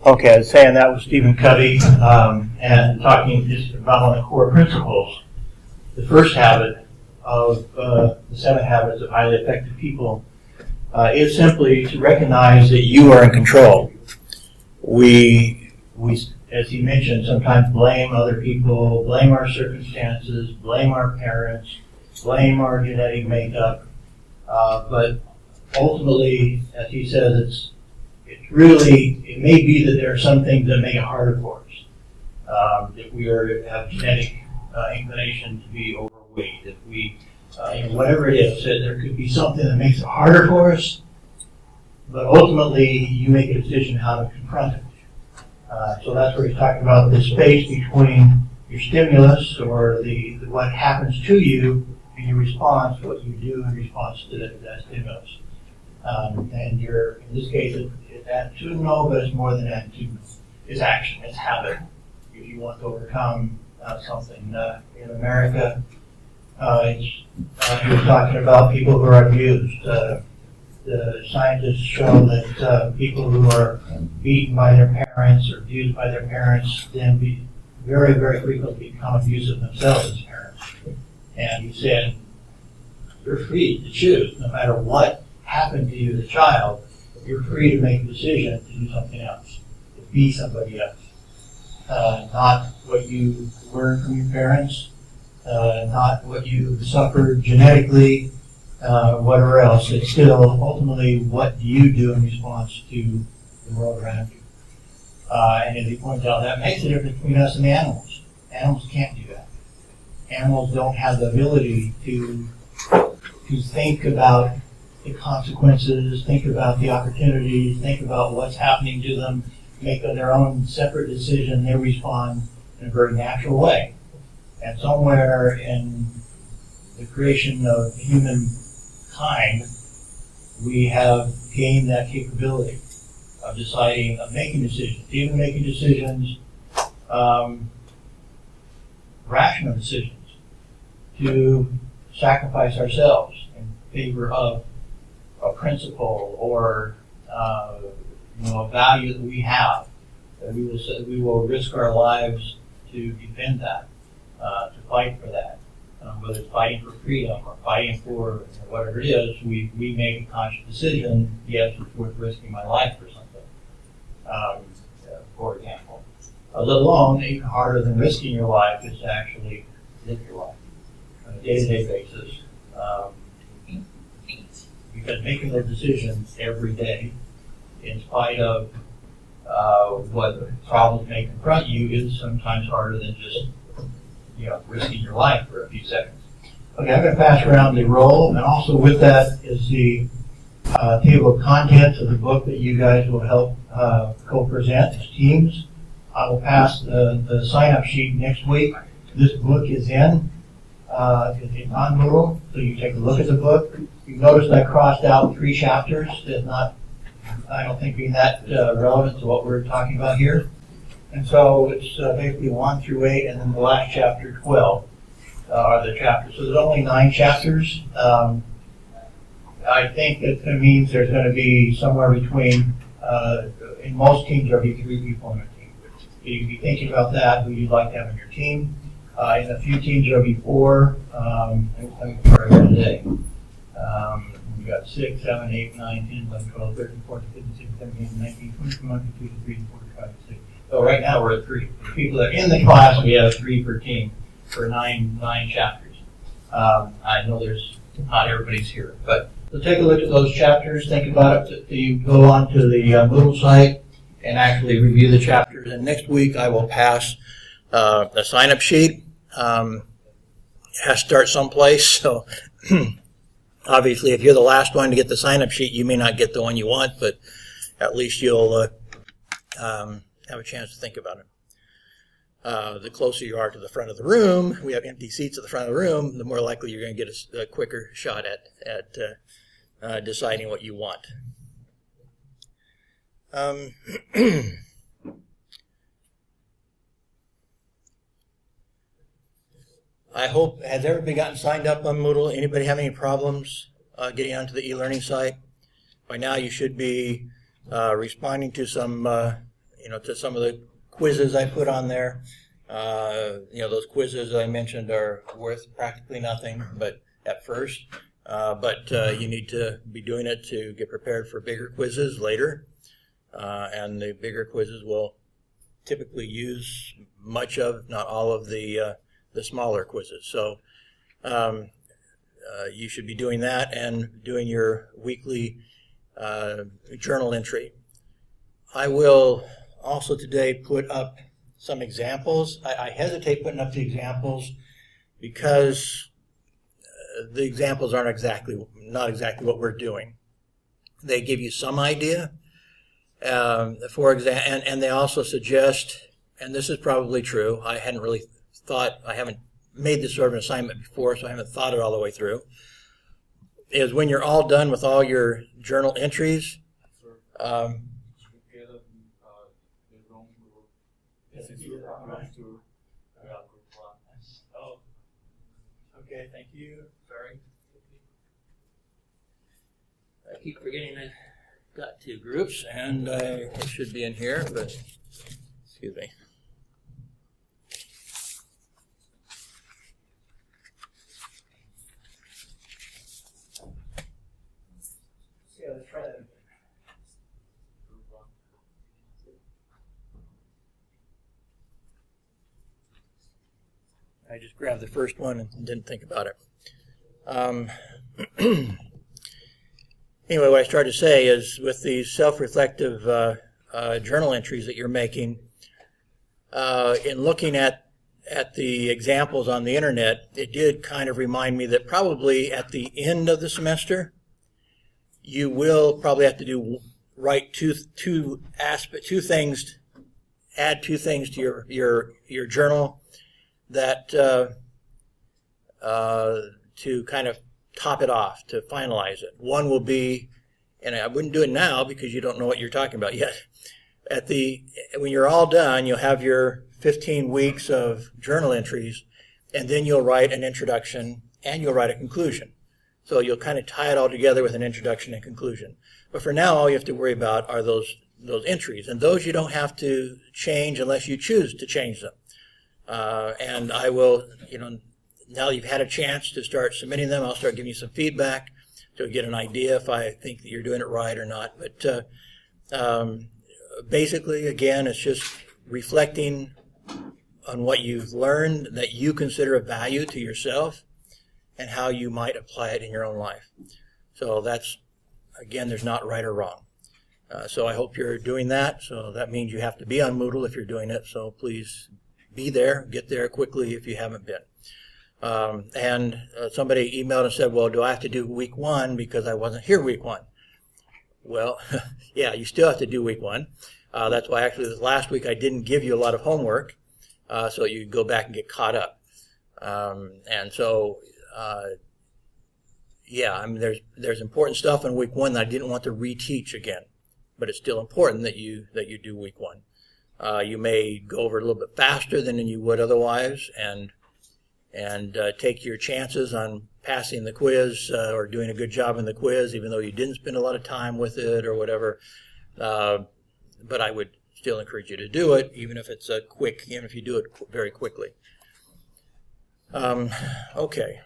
Okay, I was saying that was Stephen Covey, and talking just about one of the core principles. The first habit of the 7 habits of highly effective people is simply to recognize that you are in control. We, as he mentioned, sometimes blame other people, blame our circumstances, blame our parents, blame our genetic makeup, but ultimately, as he says, it may be that there are some things that make it harder for us. If we have genetic inclination to be overweight, if we, whatever it is, there could be something that makes it harder for us, but ultimately you make a decision how to confront it. So that's where he's talking about the space between your stimulus or what happens to you and your response, what you do in response to that stimulus. And in this case, it's attitudinal, but it's more than attitudinal. It's action, it's habit. If you want to overcome something in America, he was talking about people who are abused. The scientists show that people who are beaten by their parents or abused by their parents then very, very frequently become abusive themselves as parents. And he said, you're free to choose, no matter what happened to you as a child, you're free to make a decision to do something else, to be somebody else. Not what you learned from your parents, not what you suffered genetically, whatever else. It's still ultimately what do you do in response to the world around you. And as he points out, that makes a difference between us and animals. Animals can't do that. Animals don't have the ability to think about the consequences, think about the opportunities, think about what's happening to them, make their own separate decision. They respond in a very natural way. And somewhere in the creation of humankind, we have gained that capability of deciding, of making decisions, even making decisions, rational decisions, to sacrifice ourselves in favor of a principle or a value that we have. We will risk our lives to defend that, to fight for that. Whether it's fighting for freedom or fighting for whatever it is, we make a conscious decision, yes, it's worth risking my life for something, for example. Let alone, even harder than risking your life is to actually live your life on a day-to-day basis. Because making those decisions every day, in spite of what problems may confront you, is sometimes harder than just risking your life for a few seconds. Okay, I'm going to pass around the roll, and also with that is the table of contents of the book that you guys will help co-present as teams. I will pass the sign-up sheet next week. This book is in. It's on Moodle, so you take a look at the book. You notice I crossed out 3 chapters. That's not, I don't think, being that relevant to what we're talking about here. And so it's basically 1 through 8, and then the last chapter, 12, are the chapters. So there's only 9 chapters. I think that means there's going to be somewhere between, in most teams, there'll be 3 people in a team. So you can be thinking about that, who you'd like to have on your team. In a few teams, there'll be 4. I'm sorry, today. We've got 6, 7, 8, 9, 10, 11, 12, 13, 14, 15, 16, 17, 18, 19, 20, 21, 22, 23, 24, 25, 26. So right now we're at 3. The people that are in the class, we have 3 per team for 9 chapters. I know not everybody's here, but so take a look at those chapters. Think about it. You go on to the Moodle site and actually review the chapters. And next week I will pass a sign-up sheet. It has to start someplace. So obviously, if you're the last one to get the sign-up sheet, you may not get the one you want, but at least you'll have a chance to think about it. The closer you are to the front of the room, we have empty seats at the front of the room, the more likely you're going to get a quicker shot at deciding what you want. I hope, has everybody gotten signed up on Moodle? Anybody have any problems getting onto the e-learning site? By now you should be responding to some to some of the quizzes I put on there. Those quizzes I mentioned are worth practically nothing, but at first. But you need to be doing it to get prepared for bigger quizzes later. And the bigger quizzes will typically use much of, not all of the smaller quizzes. So you should be doing that and doing your weekly journal entry. I will also today put up some examples. I hesitate putting up the examples because the examples aren't not exactly what we're doing. They give you some idea. For example, and they also suggest, and this is probably true, I haven't made this sort of an assignment before, so I haven't thought it all the way through, is when you're all done with all your journal entries, okay, thank you. Sorry. I keep forgetting I got two groups, and it should be in here, but excuse me. Yeah, let's try that. I just grabbed the first one and didn't think about it. Anyway, what I started to say is with these self-reflective journal entries that you're making, in looking at the examples on the internet, it did kind of remind me that probably at the end of the semester, you will probably have to add two things to your journal that to kind of top it off, to finalize it. One will be, and I wouldn't do it now because you don't know what you're talking about yet. When you're all done, you'll have your 15 weeks of journal entries, and then you'll write an introduction and you'll write a conclusion. So you'll kind of tie it all together with an introduction and conclusion. But for now, all you have to worry about are those entries, and those you don't have to change unless you choose to change them. And I will, now you've had a chance to start submitting them, I'll start giving you some feedback to get an idea if I think that you're doing it right or not. But basically, again, it's just reflecting on what you've learned that you consider of value to yourself and how you might apply it in your own life. So that's, again, there's not right or wrong. So I hope you're doing that. So that means you have to be on Moodle if you're doing it. So please be there, get there quickly if you haven't been. And somebody emailed and said, well, do I have to do week 1 because I wasn't here week 1? Well, yeah, you still have to do week 1. That's why actually this last week I didn't give you a lot of homework, so you go back and get caught up. And so, yeah, I mean, there's important stuff in week 1 that I didn't want to reteach again, but it's still important that you do week 1. You may go over it a little bit faster than you would otherwise, and take your chances on passing the quiz or doing a good job in the quiz, even though you didn't spend a lot of time with it or whatever. But I would still encourage you to do it, even if it's even if you do it very quickly. Okay.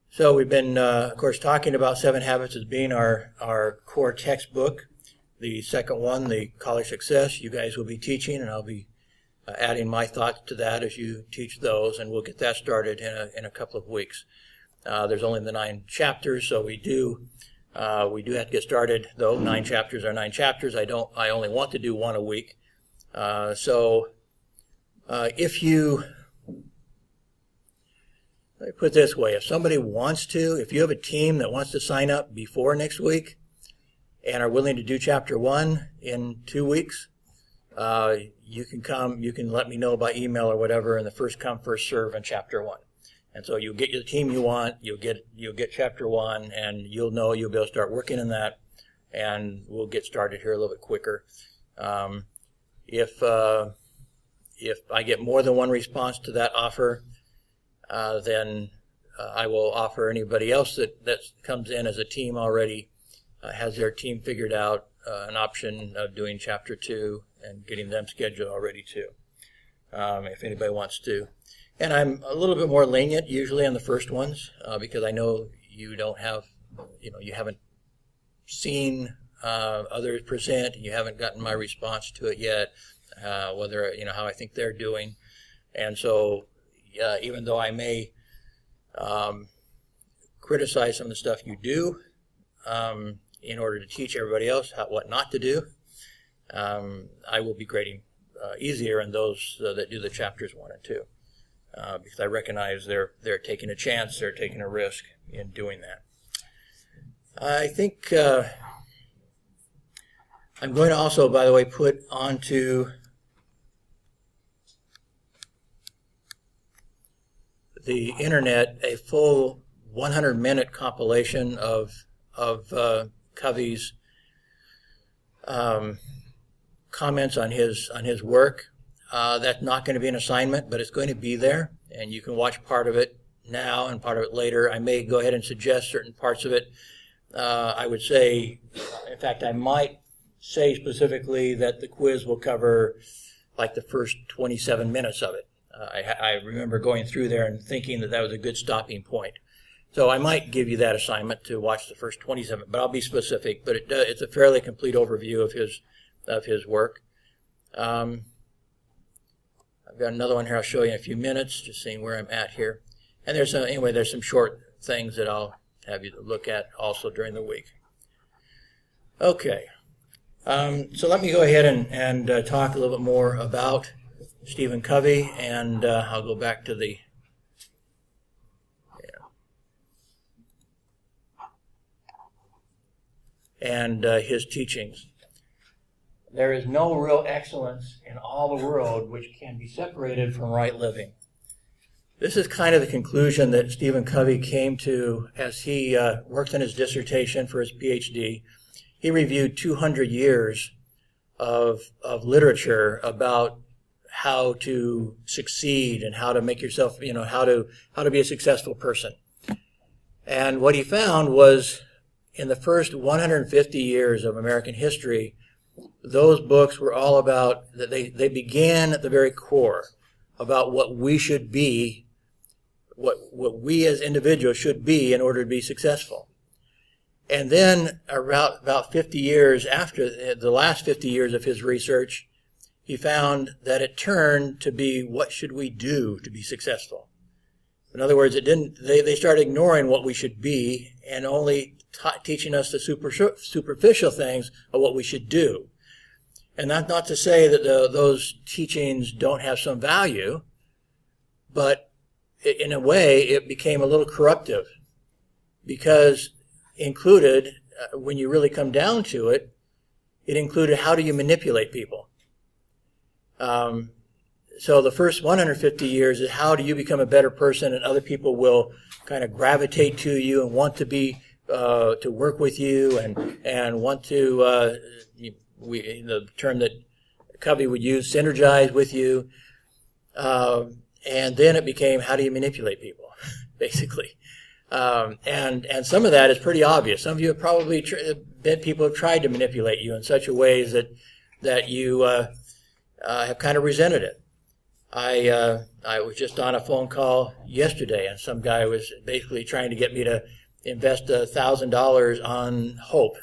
So we've been, of course, talking about 7 Habits as being our core textbook. The second one, the College Success, you guys will be teaching, and I'll be adding my thoughts to that as you teach those, and we'll get that started in a couple of weeks. There's only the 9 chapters, so we do have to get started, though. 9 chapters are 9 chapters. I only want to do 1 a week. If you, let me put it this way, if somebody wants to, if you have a team that wants to sign up before next week and are willing to do chapter 1 in 2 weeks, you can let me know by email or whatever, and the first come, first serve in chapter 1. And so you'll get the team you want, you'll get chapter 1, and you'll be able to start working on that, and we'll get started here a little bit quicker. If I get more than one response to that offer, then I will offer anybody else that comes in as a team already, has their team figured out, an option of doing Chapter 2 and getting them scheduled already too, if anybody wants to. And I'm a little bit more lenient usually on the first ones because I know you don't have, you haven't seen others present, and you haven't gotten my response to it yet, whether, how I think they're doing. And so even though I may criticize some of the stuff you do in order to teach everybody else what not to do, I will be grading easier on those that do the chapters 1 and 2 because I recognize they're taking a chance, they're taking a risk in doing that. I think I'm going to also, by the way, put onto the internet a full 100-minute compilation of Covey's comments on his work. That's not going to be an assignment, but it's going to be there, and you can watch part of it now and part of it later. I may go ahead and suggest certain parts of it. I would say, in fact, I might say specifically that the quiz will cover like the first 27 minutes of it. I remember going through there and thinking that was a good stopping point. So I might give you that assignment to watch the first 27, but I'll be specific. But it's a fairly complete overview of his work. I've got another one here I'll show you in a few minutes, just seeing where I'm at here. And there's some short things that I'll have you look at also during the week. Okay. So let me go ahead and talk a little bit more about Stephen Covey, and I'll go back to the and his teachings. There is no real excellence in all the world which can be separated from right living. This is kind of the conclusion that Stephen Covey came to as he worked on his dissertation for his PhD. He reviewed 200 years of literature about how to succeed and how to make yourself, how to be a successful person. And what he found was in the first 150 years of American history, those books were all about, that they began at the very core about what we should be, what we as individuals should be in order to be successful. And then about 50 years after, the last 50 years of his research, he found that it turned to be, what should we do to be successful? In other words, they started ignoring what we should be and only teaching us the superficial things of what we should do. And that's not to say that those teachings don't have some value, but in a way it became a little corruptive because included, when you really come down to it, it included how do you manipulate people. So the first 150 years is how do you become a better person and other people will kind of gravitate to you and want to be to work with you and want to the term that Covey would use, synergize with you. And then it became how do you manipulate people, basically. And some of that is pretty obvious. Some of you have probably people have tried to manipulate you in such a ways that you have kind of resented it. I was just on a phone call yesterday, and some guy was basically trying to get me to invest $1,000 on hope,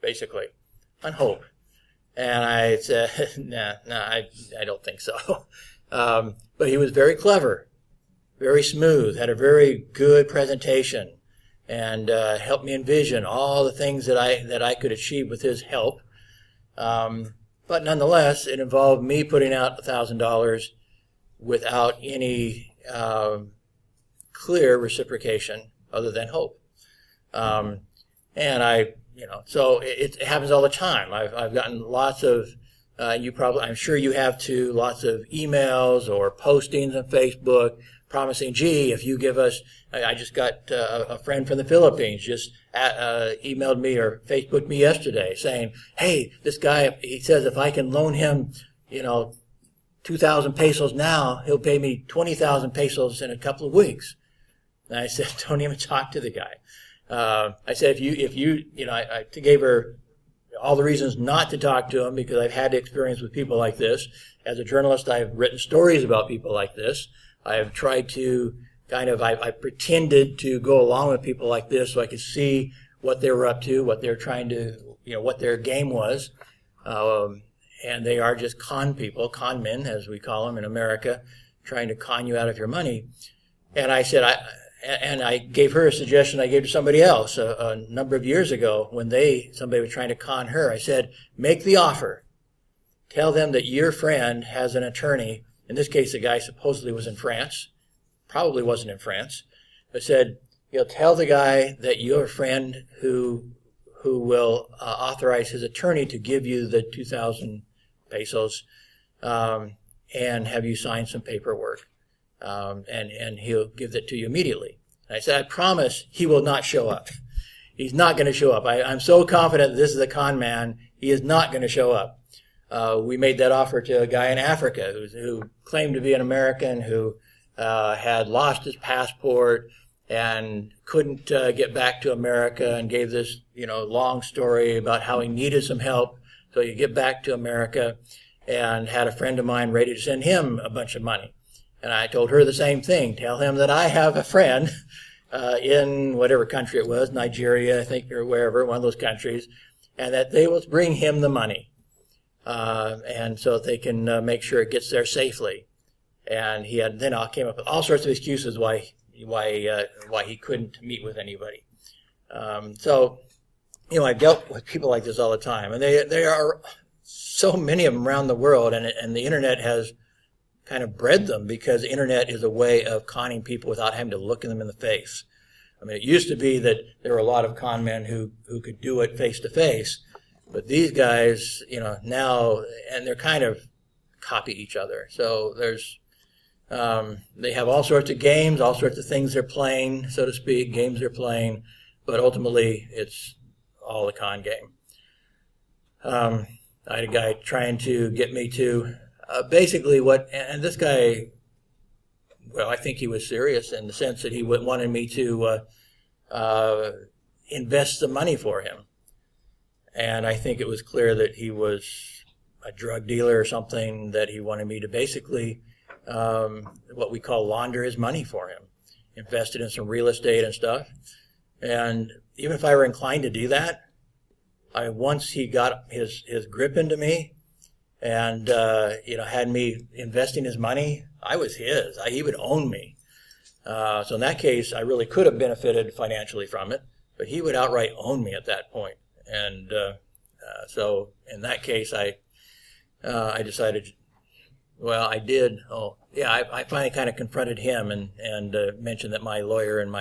basically, on hope. And I said, nah, I don't think so. But he was very clever, very smooth, had a very good presentation, and helped me envision all the things that I could achieve with his help. But nonetheless, it involved me putting out $1,000 without any clear reciprocation other than hope. And so it happens all the time. I've gotten lots of, I'm sure you have too, lots of emails or postings on Facebook promising, gee, if you give us, I just got a friend from the Philippines just emailed me or Facebooked me yesterday saying, hey, this guy, he says if I can loan him, 2,000 pesos now, he'll pay me 20,000 pesos in a couple of weeks. And I said, don't even talk to the guy. I said, if you, I gave her all the reasons not to talk to him, because I've had experience with people like this. As a journalist, I've written stories about people like this. I've tried to I pretended to go along with people like this so I could see what they were up to, what they were trying to, what their game was. And they are just con people, con men, as we call them in America, trying to con you out of your money. And I said, I gave her a suggestion I gave to somebody else a number of years ago when somebody was trying to con her. I said, make the offer. Tell them that your friend has an attorney. In this case, the guy supposedly was in France. Probably wasn't in France. But said, tell the guy that your friend who will authorize his attorney to give you the 2,000 pesos and have you sign some paperwork. And he'll give it to you immediately. And I said, I promise he will not show up. He's not going to show up. I'm so confident that this is a con man. He is not going to show up. We made that offer to a guy in Africa who claimed to be an American, who had lost his passport and couldn't get back to America, and gave this long story about how he needed some help so he could get back to America, and had a friend of mine ready to send him a bunch of money. And I told her the same thing. Tell him that I have a friend in whatever country it was, Nigeria, I think, or wherever, one of those countries, and that they will bring him the money. And so they can make sure it gets there safely. And then I came up with all sorts of excuses why he couldn't meet with anybody. So I've dealt with people like this all the time, and they are so many of them around the world, and the internet has kind of bred them, because the internet is a way of conning people without having to look them in the face. I mean, it used to be that there were a lot of con men who could do it face to face, but these guys, now, and they're kind of copy each other. So they have all sorts of games, all sorts of things they're playing, so to speak, games they're playing, but ultimately it's all a con game. I had a guy trying to get me to basically and this guy, well, I think he was serious in the sense that he wanted me to invest some money for him. And I think it was clear that he was a drug dealer or something, that he wanted me to basically, what we call launder his money for him, invest it in some real estate and stuff. And even if I were inclined to do that, once he got his grip into me and, had me investing his money, I was his. He would own me. So in that case, I really could have benefited financially from it, but he would outright own me at that point. And so in that case, I decided, well, I did. I finally kind of confronted him and mentioned that my lawyer and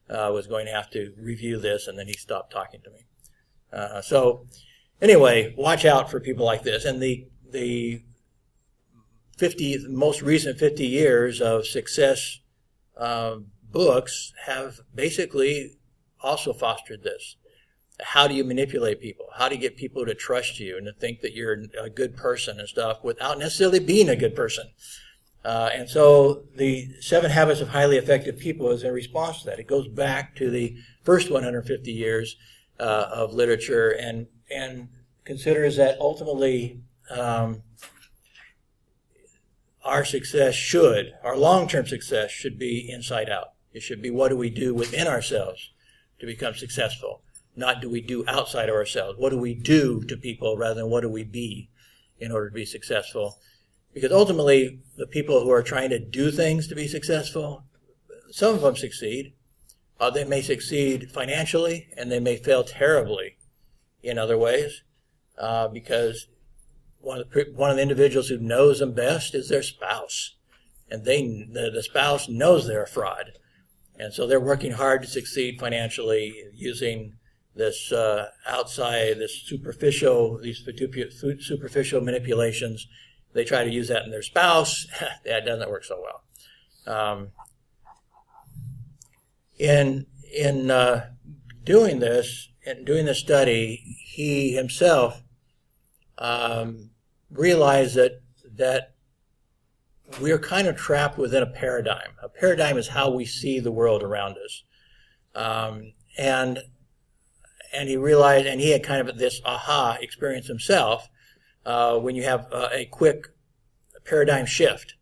was going to have to review this, and then he stopped talking to me. So anyway, watch out for people like this. And the most recent 50 years of success books have basically also fostered this. How do you manipulate people? How do you get people to trust you and to think that you're a good person and stuff without necessarily being a good person? And so the 7 Habits of Highly Effective People is in response to that. It goes back to the first 150 years of literature and considers that ultimately our long-term success should be inside out. It should be, what do we do within ourselves to become successful? Not do we do outside of ourselves. What do we do to people rather than what do we be in order to be successful? Because ultimately, the people who are trying to do things to be successful, some of them succeed. They may succeed financially, and they may fail terribly in other ways, because one of the individuals who knows them best is their spouse, and the spouse knows they're a fraud, and so they're working hard to succeed financially using this superficial manipulations. They try to use that in their spouse. That doesn't work so well. In doing this study, he himself realized that we're kind of trapped within a paradigm. A paradigm is how we see the world around us, and and he realized, and he had kind of this aha experience himself, when you have a quick paradigm shift.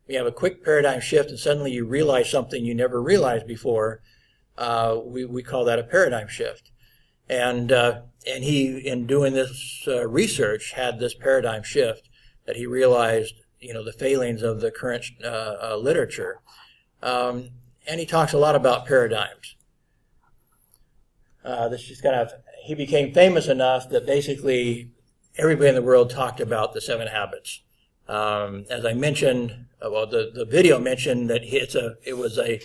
You have a quick paradigm shift and suddenly you realize something you never realized before. We call that a paradigm shift. And he, in doing this research, had this paradigm shift that he realized, the failings of the current literature. And he talks a lot about paradigms. He became famous enough that basically everybody in the world talked about the 7 habits. As I mentioned, the video mentioned that it was a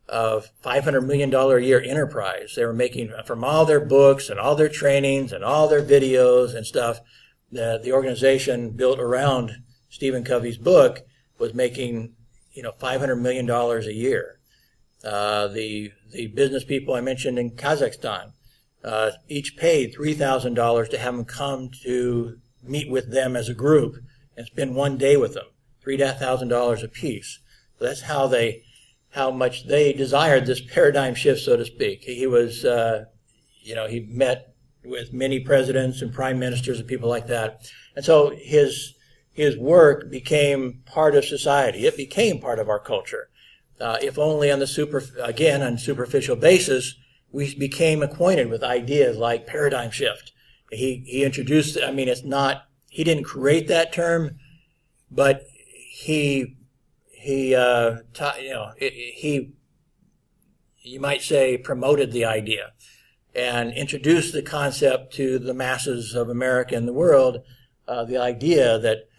$500 million a year enterprise. They were making, from all their books and all their trainings and all their videos and stuff, the organization built around Stephen Covey's book was making, $500 million a year. The business people I mentioned in Kazakhstan, each paid $3,000 to have them come to meet with them as a group and spend one day with them, $3,000 a piece. So that's how much they desired this paradigm shift, so to speak. He was, he met with many presidents and prime ministers and people like that. And so his work became part of society. It became part of our culture. If only on on superficial basis, we became acquainted with ideas like paradigm shift. He introduced, he didn't create that term, but you might say, promoted the idea and introduced the concept to the masses of America and the world, the idea that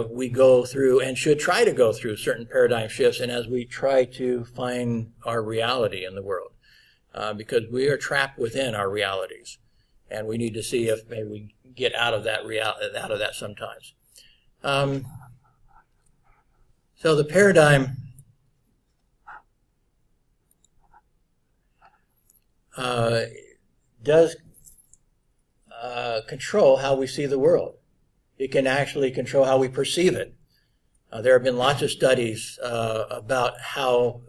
we go through and should try to go through certain paradigm shifts, and as we try to find our reality in the world, because we are trapped within our realities, and we need to see if maybe we get out of that sometimes. So the paradigm does control how we see the world. It can actually control how we perceive it. There have been lots of studies about how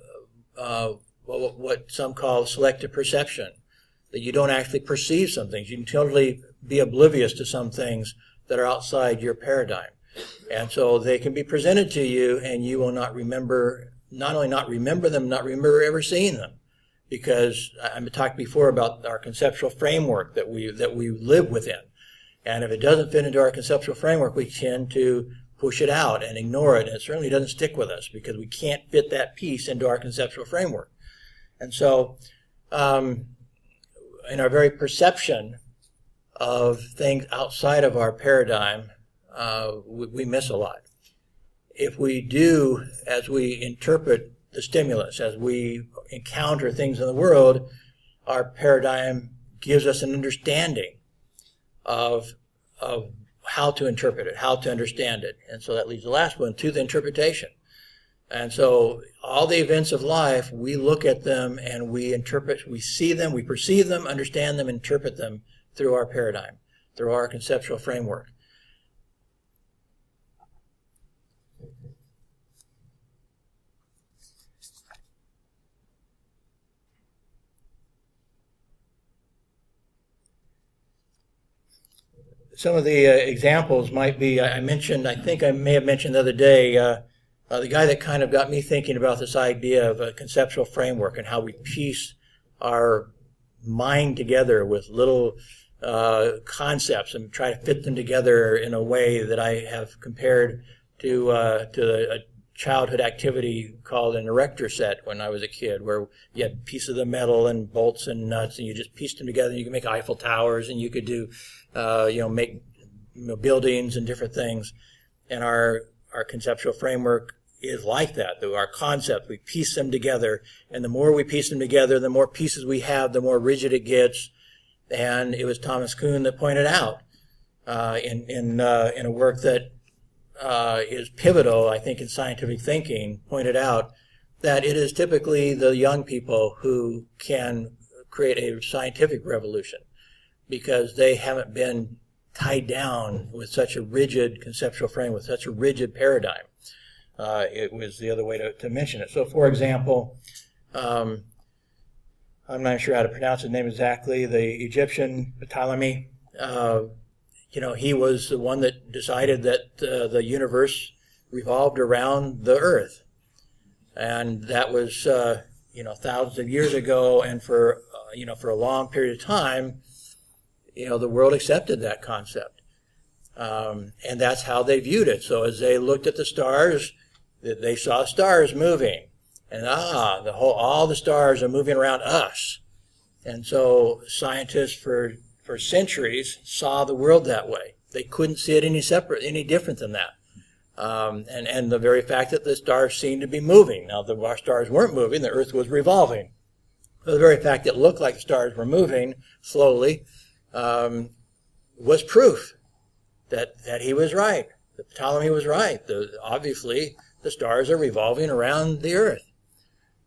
what some call selective perception, that you don't actually perceive some things. You can totally be oblivious to some things that are outside your paradigm. And so they can be presented to you and you will not only not remember them, not remember ever seeing them. Because I've talked before about our conceptual framework that we live within. And if it doesn't fit into our conceptual framework, we tend to push it out and ignore it. And it certainly doesn't stick with us because we can't fit that piece into our conceptual framework. And so in our very perception of things outside of our paradigm, we miss a lot. If we do, as we interpret the stimulus, as we encounter things in the world, our paradigm gives us an understanding of how to interpret it, how to understand it. And so that leads the last one to the interpretation. And so all the events of life, we look at them and we interpret, we see them, we perceive them, understand them, interpret them through our paradigm, through our conceptual framework. Some of the examples might be, I think I may have mentioned the other day, the guy that kind of got me thinking about this idea of a conceptual framework and how we piece our mind together with little concepts and try to fit them together in a way that I have compared to a childhood activity called an erector set when I was a kid, where you had pieces of metal and bolts and nuts and you just pieced them together. You could make Eiffel Towers and you could do make buildings and different things. And our conceptual framework is like that. Our concepts, we piece them together, and the more we piece them together, the more pieces we have, the more rigid it gets. And it was Thomas Kuhn that pointed out in a work that is pivotal, I think, in scientific thinking, pointed out that it is typically the young people who can create a scientific revolution, because they haven't been tied down with such a rigid conceptual frame, with such a rigid paradigm. It was the other way to mention it. So, for example, I'm not sure how to pronounce his name exactly, the Egyptian Ptolemy, he was the one that decided that the universe revolved around the Earth. And that was, thousands of years ago, and for a long period of time, the world accepted that concept. And that's how they viewed it. So as they looked at the stars, they saw stars moving. And all the stars are moving around us. And so scientists for centuries saw the world that way. They couldn't see it any different than that. And the very fact that the stars seemed to be moving. Now, our stars weren't moving, the Earth was revolving. But the very fact that it looked like the stars were moving slowly was proof that he was right, that Ptolemy was right. Obviously, the stars are revolving around the Earth.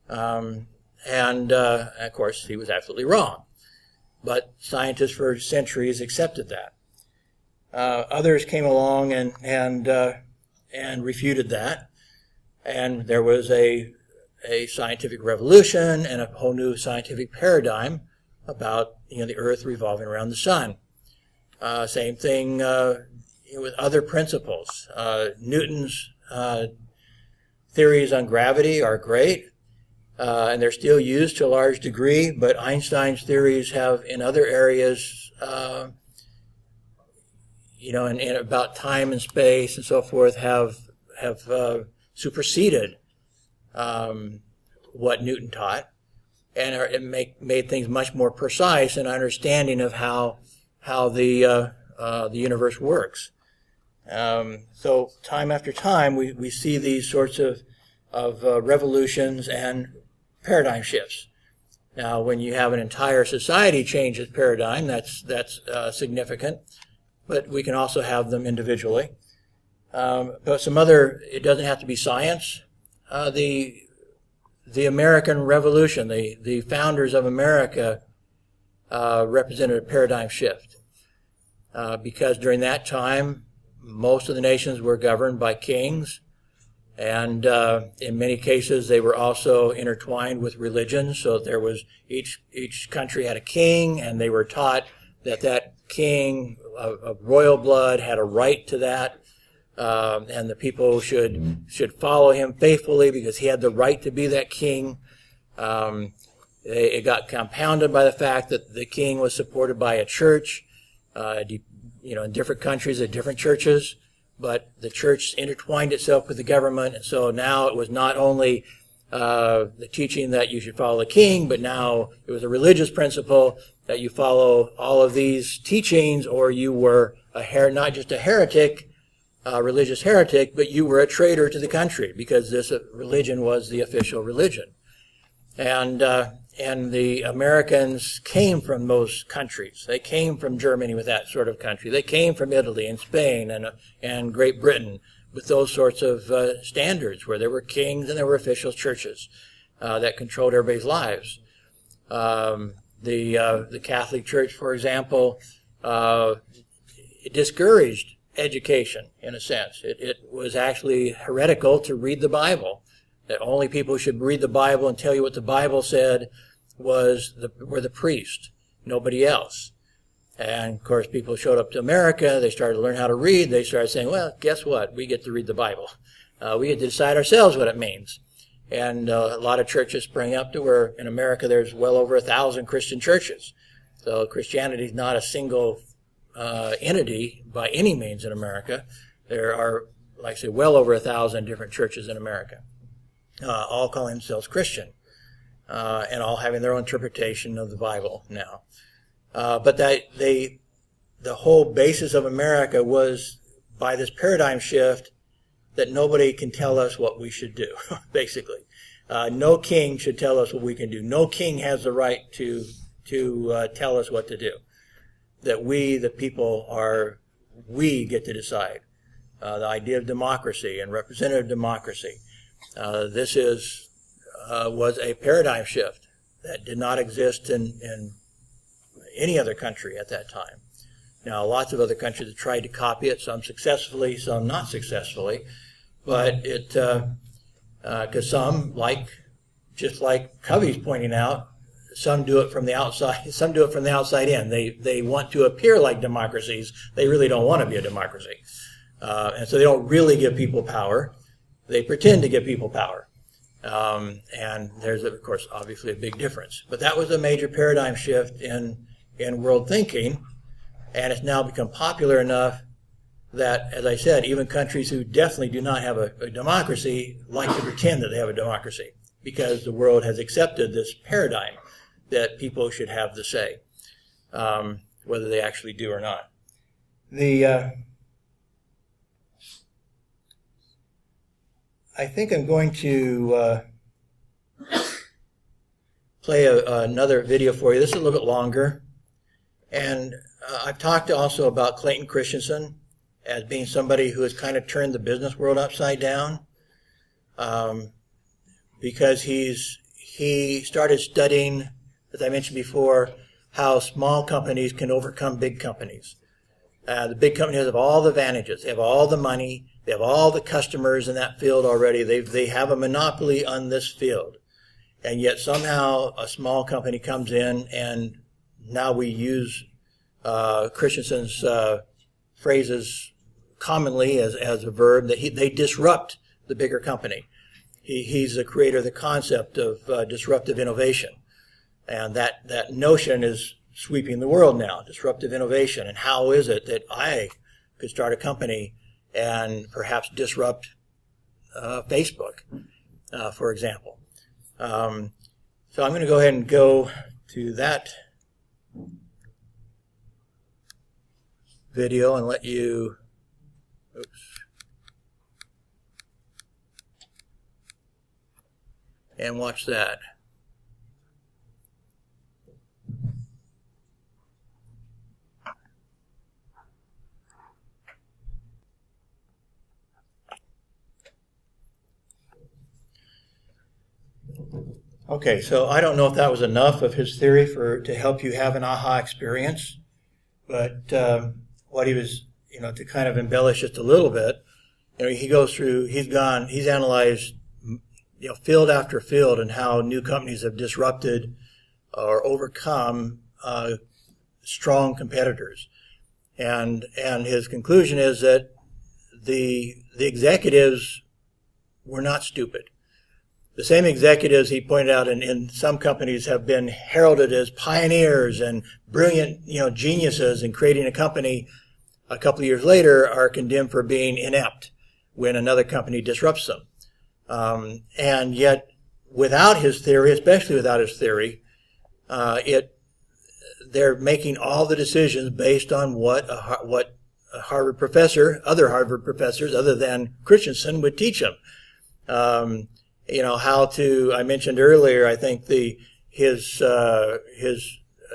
And of course, he was absolutely wrong. But scientists for centuries accepted that. Others came along and refuted that. And there was a scientific revolution and a whole new scientific paradigm about the Earth revolving around the sun. Same thing with other principles. Newton's theories on gravity are great. And they're still used to a large degree, but Einstein's theories have, in other areas, and about time and space and so forth, have superseded what Newton taught, and it made things much more precise in understanding of how the universe works. So time after time, we see these sorts of revolutions and paradigm shifts. Now, when you have an entire society change its paradigm, that's significant. But we can also have them individually. But it doesn't have to be science. The American Revolution, the founders of America, represented a paradigm shift. Because during that time, most of the nations were governed by kings. And in many cases, they were also intertwined with religion. So there was each country had a king, and they were taught that king of royal blood had a right to that, and the people should follow him faithfully because he had the right to be that king. It got compounded by the fact that the king was supported by a church. In different countries, there are different churches. But the church intertwined itself with the government, and so now it was not only the teaching that you should follow the king, but now it was a religious principle that you follow all of these teachings, or you were not just a heretic, religious heretic, but you were a traitor to the country because this religion was the official religion. And the Americans came from those countries. They came from Germany with that sort of country. They came from Italy and Spain and Great Britain with those sorts of standards where there were kings and there were official churches that controlled everybody's lives. The Catholic Church, for example, it discouraged education in a sense. It was actually heretical to read the Bible. That only people who should read the Bible and tell you what the Bible said were the priests, nobody else. And of course, people showed up to America, they started to learn how to read, they started saying, well, guess what? We get to read the Bible. We get to decide ourselves what it means. And a lot of churches sprang up to where in America there's well over 1,000 Christian churches. So Christianity is not a single entity by any means in America. There are, like I say, well over 1,000 different churches in America. All calling themselves Christian, and all having their own interpretation of the Bible now. But the whole basis of America was by this paradigm shift that nobody can tell us what we should do, basically. No king should tell us what we can do. No king has the right to tell us what to do. That we, the people, we get to decide. The idea of democracy and representative democracy. This was a paradigm shift that did not exist in any other country at that time. Now, lots of other countries have tried to copy it, some successfully, some not successfully, but because some, just like Covey's pointing out, some do it from the outside. Some do it from the outside in. They want to appear like democracies. They really don't want to be a democracy, and so they don't really give people power. They pretend to give people power, and there's of course obviously a big difference. But that was a major paradigm shift in world thinking, and it's now become popular enough that, as I said, even countries who definitely do not have a democracy like to pretend that they have a democracy, because the world has accepted this paradigm that people should have the say, whether they actually do or not. I think I'm going to play another video for you. This is a little bit longer. And I've talked also about Clayton Christensen as being somebody who has kind of turned the business world upside down, because he started studying, as I mentioned before, how small companies can overcome big companies. The big companies have all the advantages. They have all the money. They have all the customers in that field already. They have a monopoly on this field. And yet somehow a small company comes in, and now we use Christensen's phrases commonly as a verb, that they disrupt the bigger company. He's the creator of the concept of disruptive innovation. And that notion is sweeping the world now, disruptive innovation. And how is it that I could start a company and perhaps disrupt Facebook, for example? So I'm going to go ahead and go to that video and let you, and watch that. Okay, so I don't know if that was enough of his theory to help you have an aha experience, but what he was, to kind of embellish just a little bit, he goes through, he's analyzed, field after field, and how new companies have disrupted or overcome strong competitors, and his conclusion is that the executives were not stupid. The same executives, he pointed out, in some companies have been heralded as pioneers and brilliant, geniuses in creating a company, a couple of years later are condemned for being inept when another company disrupts them. And yet, without his theory, especially without his theory, they're making all the decisions based on what a Harvard professor, other Harvard professors other than Christensen, would teach them. How to, I mentioned earlier, I think his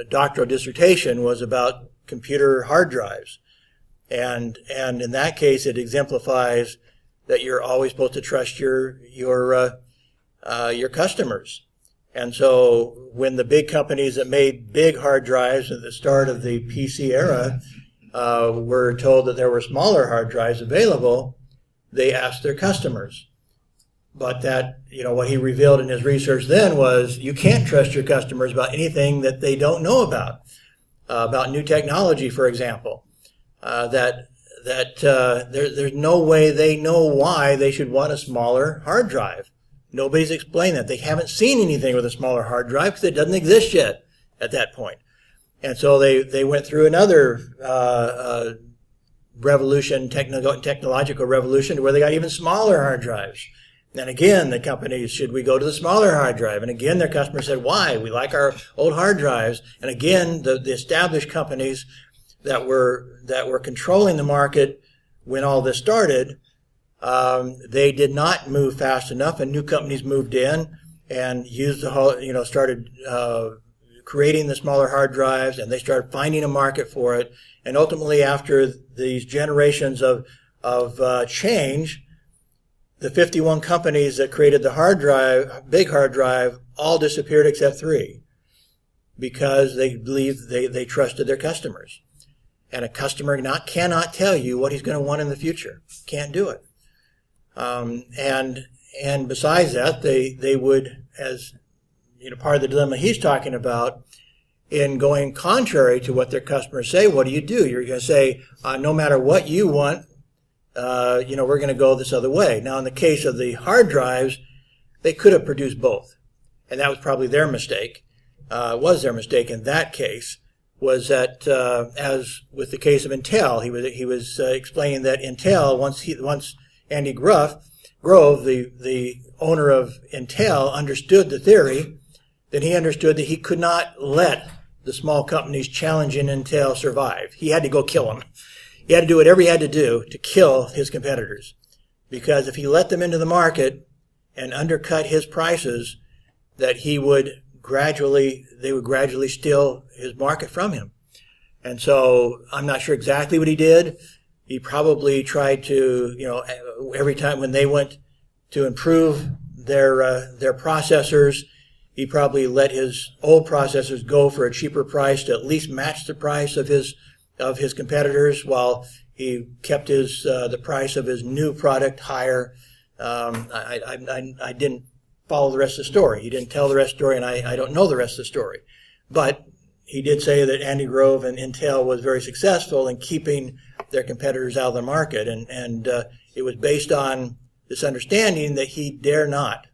doctoral dissertation was about computer hard drives. And in that case, it exemplifies that you're always supposed to trust your customers. And so when the big companies that made big hard drives at the start of the PC era were told that there were smaller hard drives available, they asked their customers. But that, what he revealed in his research then was you can't trust your customers about anything that they don't know about new technology, for example. There's no way they know why they should want a smaller hard drive. Nobody's explained that. They haven't seen anything with a smaller hard drive because it doesn't exist yet at that point. And so they went through another revolution, technological revolution, where they got even smaller hard drives. And again, the companies, should we go to the smaller hard drive? And again, their customers said, why? We like our old hard drives. And again, the established companies that were controlling the market when all this started, they did not move fast enough, and new companies moved in and used the whole, started creating the smaller hard drives, and they started finding a market for it. And ultimately, after these generations of change, the 51 companies that created the hard drive, big hard drive, all disappeared except 3, because they believed they trusted their customers. And a customer cannot tell you what he's going to want in the future. Can't do it. And besides that, they would, as part of the dilemma he's talking about in going contrary to what their customers say. What do? You're going to say, no matter what you want, we're going to go this other way. Now, in the case of the hard drives, they could have produced both, and that was probably their mistake. Was their mistake in that case was that, as with the case of Intel, he was explaining that Intel, once Andy Grove, the owner of Intel, understood the theory, then he understood that he could not let the small companies challenging Intel survive. He had to go kill them. He had to do whatever he had to do to kill his competitors, because if he let them into the market and undercut his prices, that they would gradually steal his market from him. And so I'm not sure exactly what he did. He probably tried to, every time when they went to improve their processors, he probably let his old processors go for a cheaper price to at least match the price of his competitors, while he kept the price of his new product higher. I didn't follow the rest of the story. He didn't tell the rest of the story, and I don't know the rest of the story. But he did say that Andy Grove and Intel was very successful in keeping their competitors out of the market, and it was based on this understanding that he dare not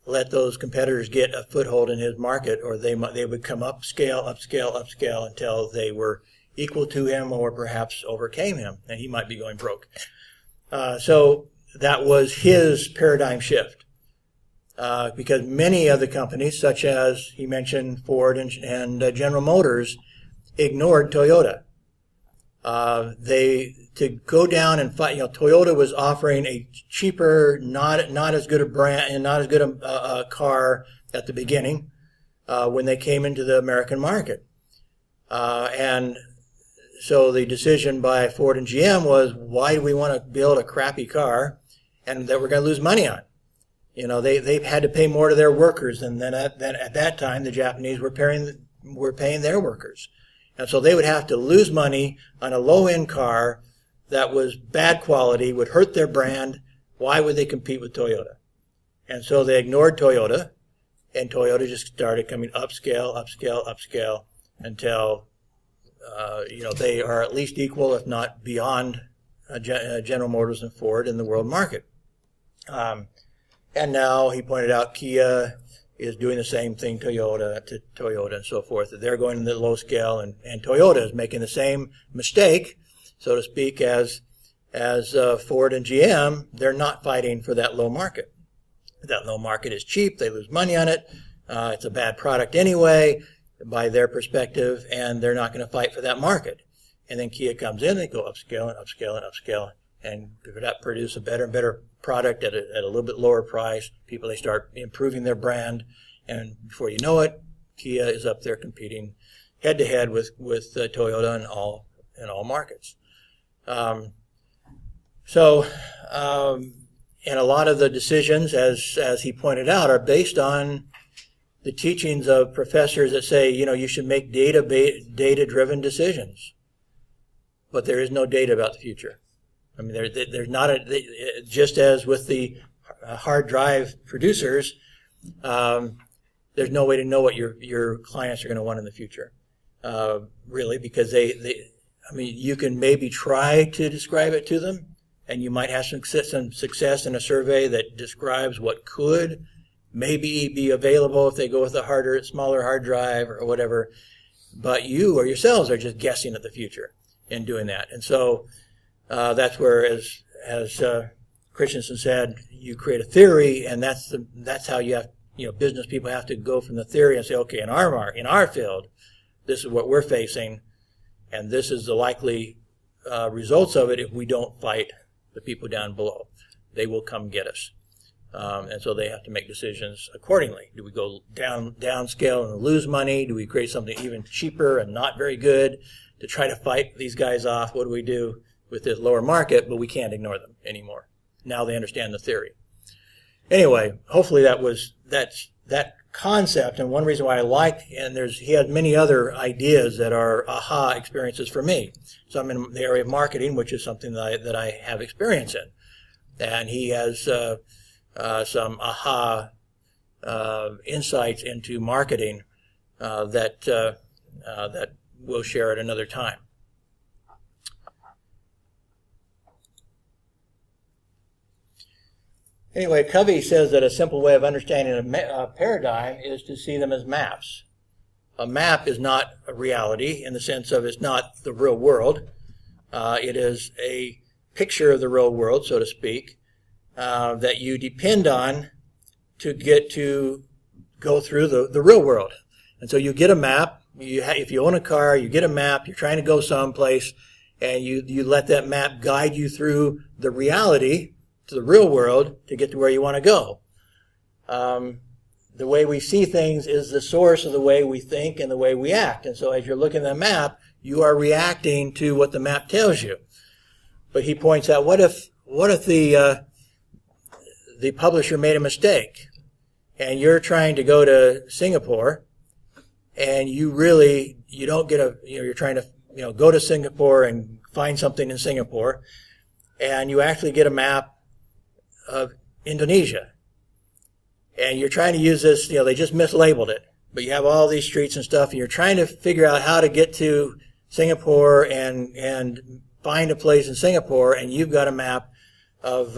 let those competitors get a foothold in his market, or they would come upscale until they were equal to him or perhaps overcame him, and he might be going broke. So that was his paradigm shift, because many of the companies, such as he mentioned Ford and General Motors, ignored Toyota. To go down and fight, Toyota was offering a cheaper, not as good a brand and not as good a car at the beginning when they came into the American market. And so the decision by Ford and GM was, why do we want to build a crappy car and that we're going to lose money on? They've had to pay more to their workers than at that time the Japanese were paying their workers. And so they would have to lose money on a low-end car that was bad quality, would hurt their brand. Why would they compete with Toyota? And so they ignored Toyota, and Toyota just started coming upscale until, they are at least equal, if not beyond, General Motors and Ford in the world market. And now he pointed out Kia is doing the same thing, Toyota and so forth. They're going to the low scale, and Toyota is making the same mistake, so to speak, as Ford and GM. They're not fighting for that low market. That low market is cheap. They lose money on it. It's a bad product anyway, by their perspective, and they're not going to fight for that market. And then Kia comes in, they go upscale and produce a better and better product at a little bit lower price. They start improving their brand, and before you know it, Kia is up there competing head to head with Toyota in all markets. And a lot of the decisions, as he pointed out, are based on the teachings of professors that say, you should make data-driven decisions, but there is no data about the future. I mean, there's not just as with the hard drive producers, there's no way to know what your clients are going to want in the future, really, because you can maybe try to describe it to them, and you might have some success in a survey that describes what could maybe be available if they go with a smaller hard drive or whatever, but you or yourselves are just guessing at the future in doing that. And so that's where, as Christensen said, you create a theory, and that's how you have, business people have to go from the theory and say, okay, in our field, this is what we're facing, and this is the likely results of it if we don't fight the people down below. They will come get us. And so they have to make decisions accordingly. Do we go downscale and lose money? Do we create something even cheaper and not very good to try to fight these guys off? What do we do with this lower market? But we can't ignore them anymore. Now they understand the theory. Anyway, hopefully that's that concept, and one reason why I like, and he had many other ideas that are aha experiences for me. So I'm in the area of marketing, which is something that I have experience in. And he has some aha insights into marketing that we'll share at another time. Anyway, Covey says that a simple way of understanding a paradigm is to see them as maps. A map is not a reality in the sense of it's not the real world. It is a picture of the real world, so to speak, that you depend on to get to go through the real world. And so you get a map. If you own a car, you get a map. You're trying to go someplace, and you let that map guide you through the reality to the real world to get to where you want to go. The way we see things is the source of the way we think and the way we act. And so as you're looking at the map, you are reacting to what the map tells you. But he points out, what if the publisher made a mistake and you're trying to go to Singapore and you don't get you're trying to go to Singapore and find something in Singapore, and you actually get a map of Indonesia. And you're trying to use this, they just mislabeled it, but you have all these streets and stuff, and you're trying to figure out how to get to Singapore and find a place in Singapore, and you've got a map of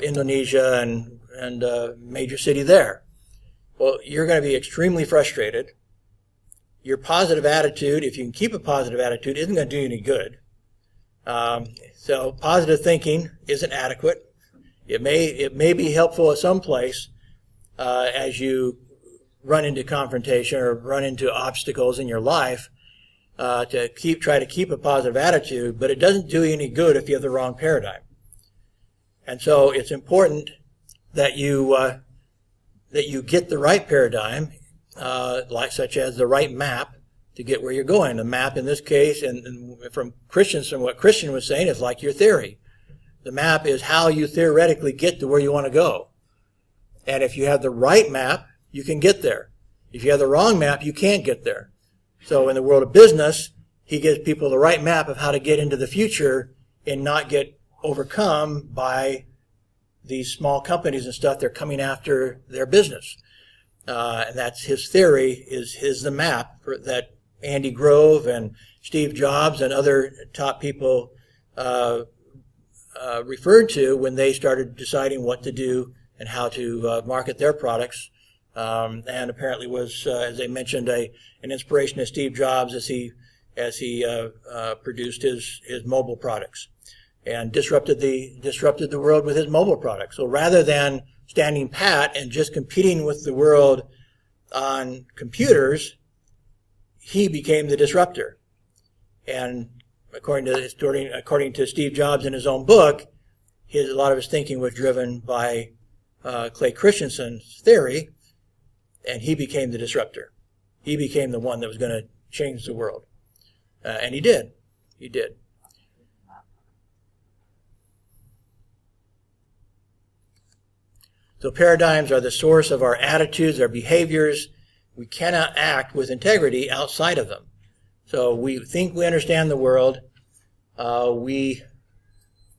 Indonesia and a major city there. Well, you're going to be extremely frustrated. Your positive attitude, if you can keep a positive attitude, isn't going to do you any good. So positive thinking isn't adequate. It may be helpful at some place as you run into confrontation or run into obstacles in your life to try to keep a positive attitude, but it doesn't do you any good if you have the wrong paradigm. And so it's important that you get the right paradigm, such as the right map to get where you're going. The map in this case, and from what Christian was saying, is like your theory. The map is how you theoretically get to where you want to go. And if you have the right map, you can get there. If you have the wrong map, you can't get there. So in the world of business, he gives people the right map of how to get into the future and not get overcome by these small companies and stuff. They're coming after their business. And that's his theory, is the map that Andy Grove and Steve Jobs and other top people referred to when they started deciding what to do and how to market their products, and apparently was, as they mentioned, an inspiration to Steve Jobs as he produced his mobile products and disrupted the world with his mobile products. So rather than standing pat and just competing with the world on computers, he became the disruptor. And according to Steve Jobs in his own book, a lot of his thinking was driven by Clay Christensen's theory, and he became the disruptor. He became the one that was going to change the world. And he did. He did. So paradigms are the source of our attitudes, our behaviors. We cannot act with integrity outside of them. So we think we understand the world. We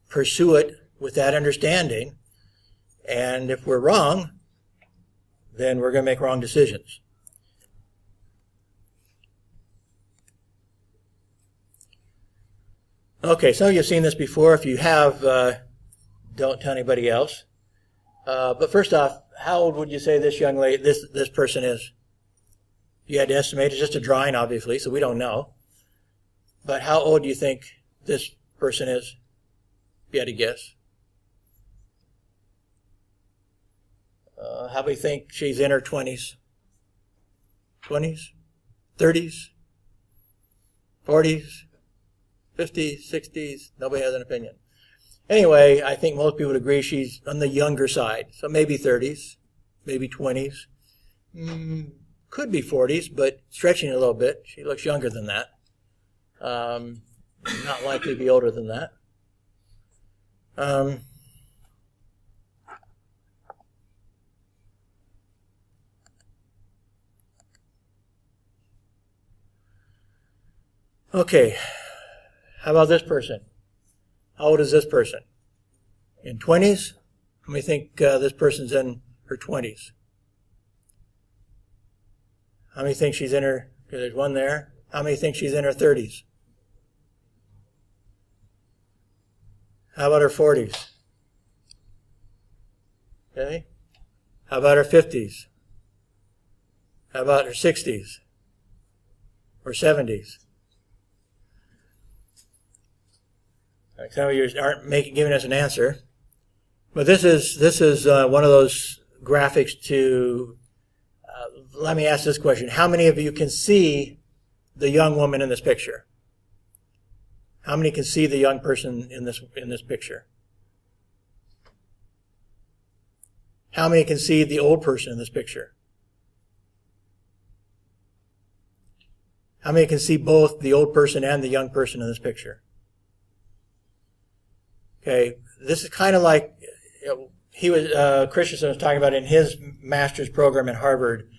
pursue it with that understanding. And if we're wrong, then we're going to make wrong decisions. Okay, some of you have seen this before. If you have, don't tell anybody else. But first off, how old would you say this young lady, this person is? You had to estimate. It's just a drawing, obviously, so we don't know. But how old do you think this person is? If you had to guess. How do you think she's in her 20s? 20s? 30s? 40s? 50s? 60s? Nobody has an opinion. Anyway, I think most people would agree she's on the younger side. So maybe 30s, maybe 20s. Could be 40s, but stretching a little bit. She looks younger than that. Not likely to be older than that. Okay, how about this person? How old is this person? In 20s? How many think this person's in her 20s? How many think she's in her, there's one there. How many think she's in her 30s? How about her 40s? Okay. How about her 50s? How about her 60s? Or 70s? Some of you aren't giving us an answer. But this is one of those graphics to, let me ask this question. How many of you can see the young woman in this picture? How many can see the young person in this picture? How many can see the old person in this picture? How many can see both the old person and the young person in this picture? Okay, this is kind of like Christensen was talking about in his master's program at Harvard.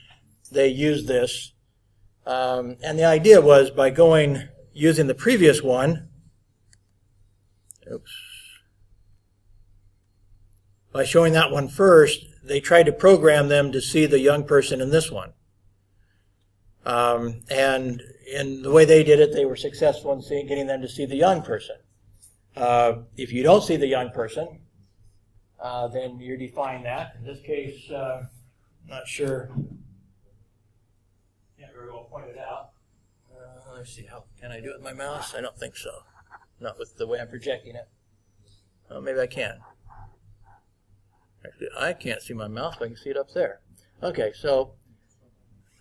They used this, and the idea was by using the previous one. By showing that one first, they tried to program them to see the young person in this one. And in the way they did it, they were successful in getting them to see the young person. If you don't see the young person, then you define that. In this case, not sure. Can't very well point it out. Let's see, how can I do it with my mouse? I don't think so. Not with the way I'm projecting it. Oh, maybe I can. Actually, I can't see my mouse, but I can see it up there. Okay, so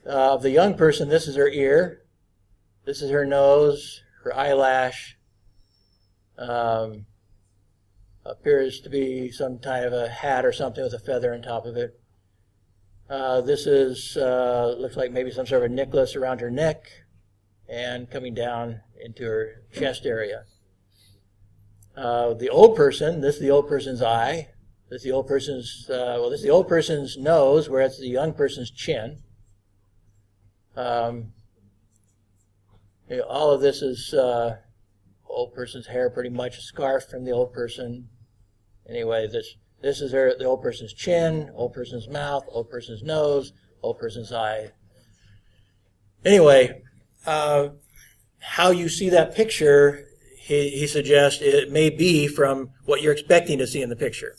the young person, this is her ear, this is her nose, her eyelash, appears to be some kind of a hat or something with a feather on top of it. This is, looks like maybe some sort of a necklace around her neck and coming down into her chest area. The old person, this is the old person's eye. This is the old person's, this is the old person's nose, whereas it's the young person's chin. All of this is old person's hair, pretty much a scarf from the old person. Anyway, this is the old person's chin, old person's mouth, old person's nose, old person's eye. Anyway, how you see that picture, he suggests it may be from what you're expecting to see in the picture.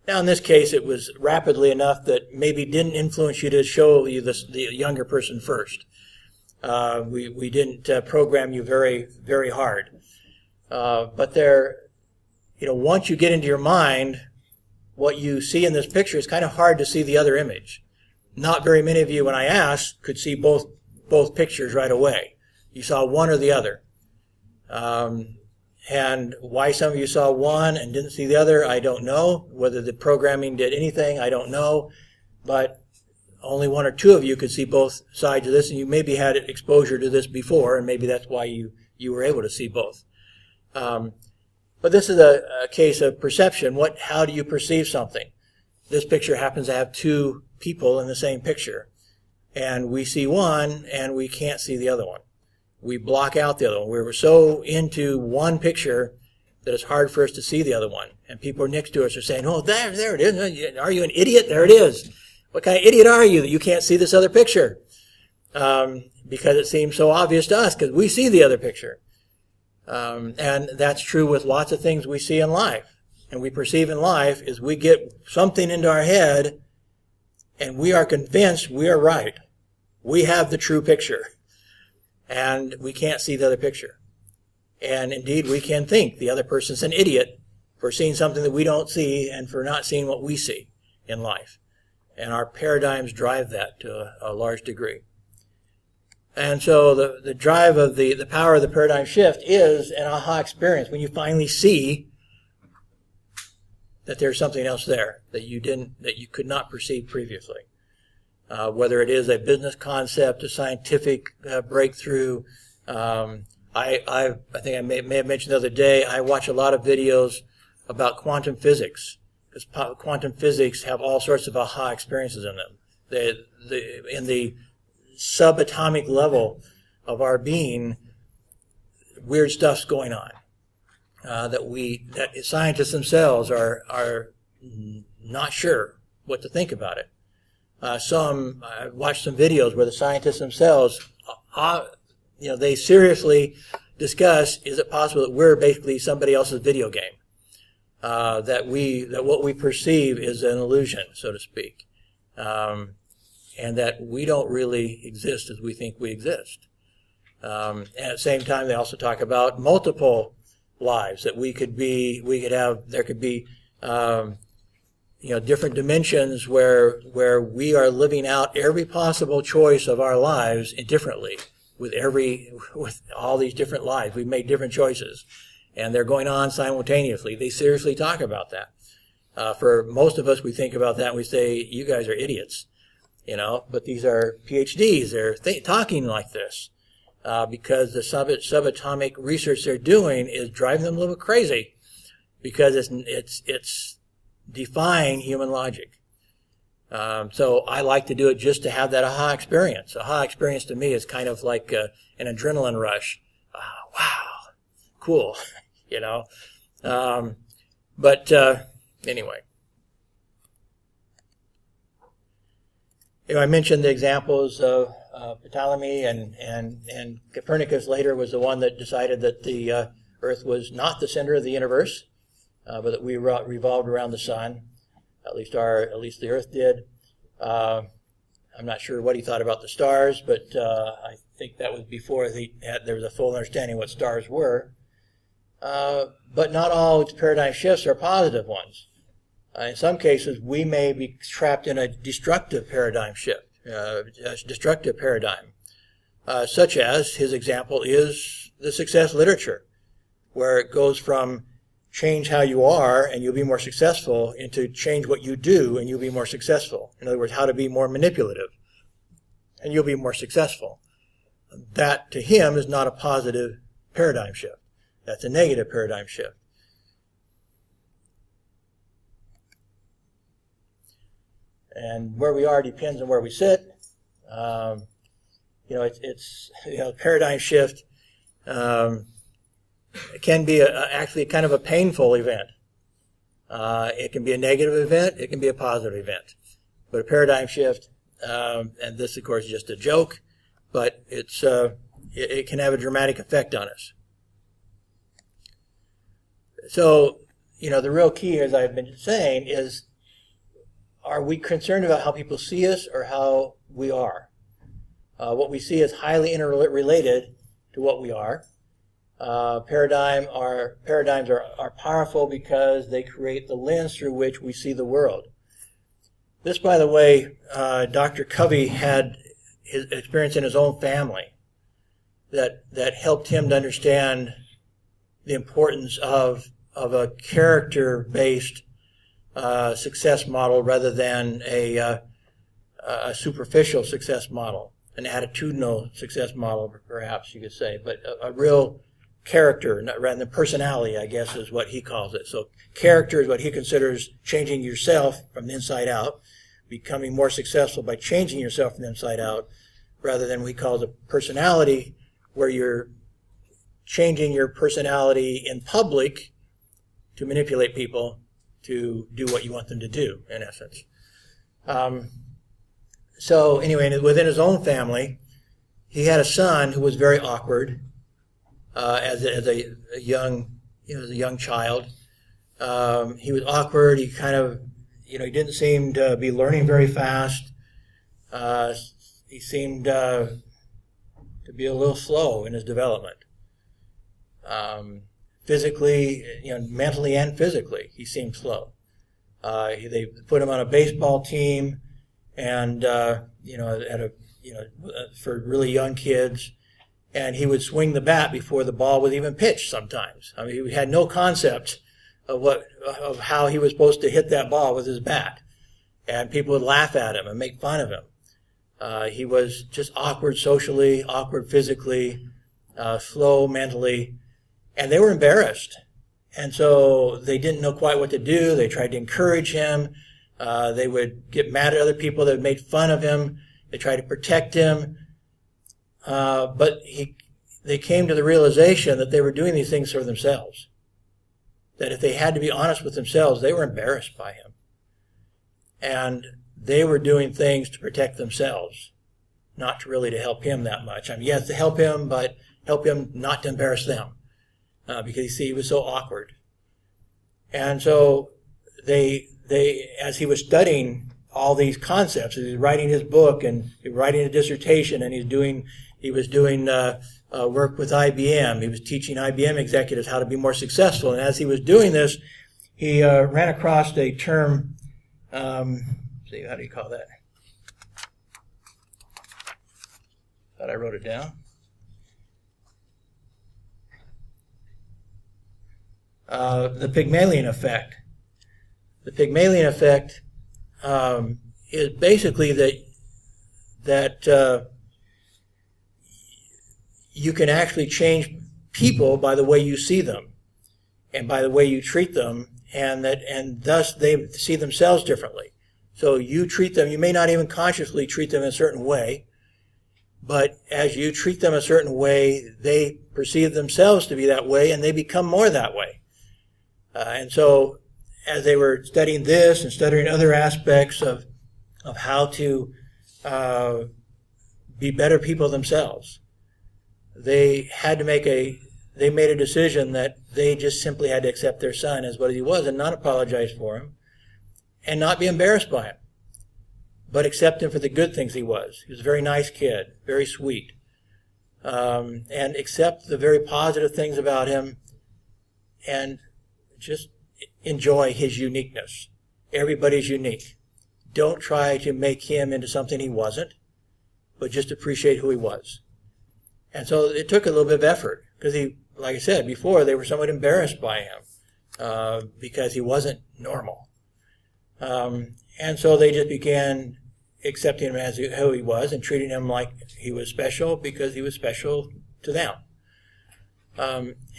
Now, in this case, it was rapidly enough that maybe didn't influence you to show you the younger person first. We didn't program you very, very hard. But once you get into your mind, what you see in this picture is kind of hard to see the other image. Not very many of you, when I asked, could see both pictures right away. You saw one or the other. And why some of you saw one and didn't see the other, I don't know. Whether the programming did anything, I don't know. But only one or two of you could see both sides of this, and you maybe had exposure to this before, and maybe that's why you were able to see both. But this is a case of perception. How do you perceive something? This picture happens to have two people in the same picture. And we see one, and we can't see the other one. We block out the other one. We were so into one picture that it's hard for us to see the other one. And people next to us are saying, oh, there it is. Are you an idiot? There it is. What kind of idiot are you that you can't see this other picture? Because it seems so obvious to us because we see the other picture. And that's true with lots of things we see in life. And we perceive in life is we get something into our head and we are convinced we are right. We have the true picture. And we can't see the other picture. And indeed, we can think the other person's an idiot for seeing something that we don't see and for not seeing what we see in life. And our paradigms drive that to a large degree. And so the drive of the power of the paradigm shift is an aha experience when you finally see that there's something else there that you could not perceive previously. Whether it is a business concept, a scientific breakthrough. I think I may have mentioned the other day, I watch a lot of videos about quantum physics, because quantum physics have all sorts of aha experiences in them. In the subatomic level of our being, weird stuff's going on. That scientists themselves are not sure what to think about it. I watched some videos where the scientists themselves, they seriously discuss, is it possible that we're basically somebody else's video game? That what we perceive is an illusion, so to speak, and that we don't really exist as we think we exist. And at the same time, they also talk about multiple lives that there could be different dimensions where we are living out every possible choice of our lives differently with all these different lives. We've made different choices, and they're going on simultaneously. They seriously talk about that. For most of us, we think about that and we say, you guys are idiots, but these are PhDs. They're talking like this because the subatomic research they're doing is driving them a little crazy because it's defying human logic. So I like to do it just to have that aha experience. Aha experience to me is kind of like an adrenaline rush. Wow, cool, But anyway. I mentioned the examples of Ptolemy and Copernicus later was the one that decided that the Earth was not the center of the universe, but that we revolved around the sun. At least the Earth did. I'm not sure what he thought about the stars, but I think that was before there was a full understanding of what stars were. But not all paradigm shifts are positive ones. In some cases, we may be trapped in a destructive paradigm shift, destructive paradigm, such as his example is the success literature, where it goes from change how you are and you'll be more successful into change what you do and you'll be more successful. In other words, how to be more manipulative and you'll be more successful. That, to him, is not a positive paradigm shift. That's a negative paradigm shift. And where we are depends on where we sit. It's paradigm shift it can be actually kind of a painful event. It can be a negative event. It can be a positive event. But a paradigm shift, and this, of course, is just a joke, but it can have a dramatic effect on us. So, the real key, as I've been saying, is are we concerned about how people see us or how we are? What we see is highly interrelated to what we are. Paradigms are powerful because they create the lens through which we see the world. This, by the way, Dr. Covey had his experience in his own family that helped him to understand the importance of a character-based success model rather than a superficial success model, an attitudinal success model, perhaps you could say, but a real character, rather than personality, I guess is what he calls it. So character is what he considers changing yourself from the inside out, becoming more successful by changing yourself from the inside out, rather than what he calls a personality, where you're changing your personality in public to manipulate people to do what you want them to do, in essence. So anyway, within his own family, he had a son who was very awkward as a young child. He was awkward. He kind of, he didn't seem to be learning very fast. He seemed to be a little slow in his development. Physically, mentally and physically, he seemed slow. They put him on a baseball team, and for really young kids, and he would swing the bat before the ball was even pitched. Sometimes, he had no concept of how he was supposed to hit that ball with his bat, and people would laugh at him and make fun of him. He was just awkward socially, awkward physically, slow mentally. And they were embarrassed. And so they didn't know quite what to do. They tried to encourage him. They would get mad at other people that made fun of him. They tried to protect him. But they came to the realization that they were doing these things for themselves. That if they had to be honest with themselves, they were embarrassed by him. And they were doing things to protect themselves, not really to help him that much. I mean, yes, to help him, but help him not to embarrass them, because you see, he was so awkward. And so they, as he was studying all these concepts, he was writing his book and writing a dissertation, and he was doing work with IBM. He was teaching IBM executives how to be more successful. And as he was doing this, he ran across a term. See, how do you call that? Thought I wrote it down. The Pygmalion effect. The Pygmalion effect is basically that you can actually change people by the way you see them and by the way you treat them, and thus they see themselves differently. So you treat them, you may not even consciously treat them in a certain way, but as you treat them a certain way, they perceive themselves to be that way, and they become more that way. And so as they were studying this and studying other aspects of how to be better people themselves, they made a decision that they just simply had to accept their son as what he was and not apologize for him and not be embarrassed by him, but accept him for the good things he was. He was a very nice kid, very sweet, and accept the very positive things about him and just enjoy his uniqueness. Everybody's unique. Don't try to make him into something he wasn't, but just appreciate who he was. And so it took a little bit of effort because he, like I said before, they were somewhat embarrassed by him because he wasn't normal. And so they just began accepting him as who he was and treating him like he was special because he was special to them.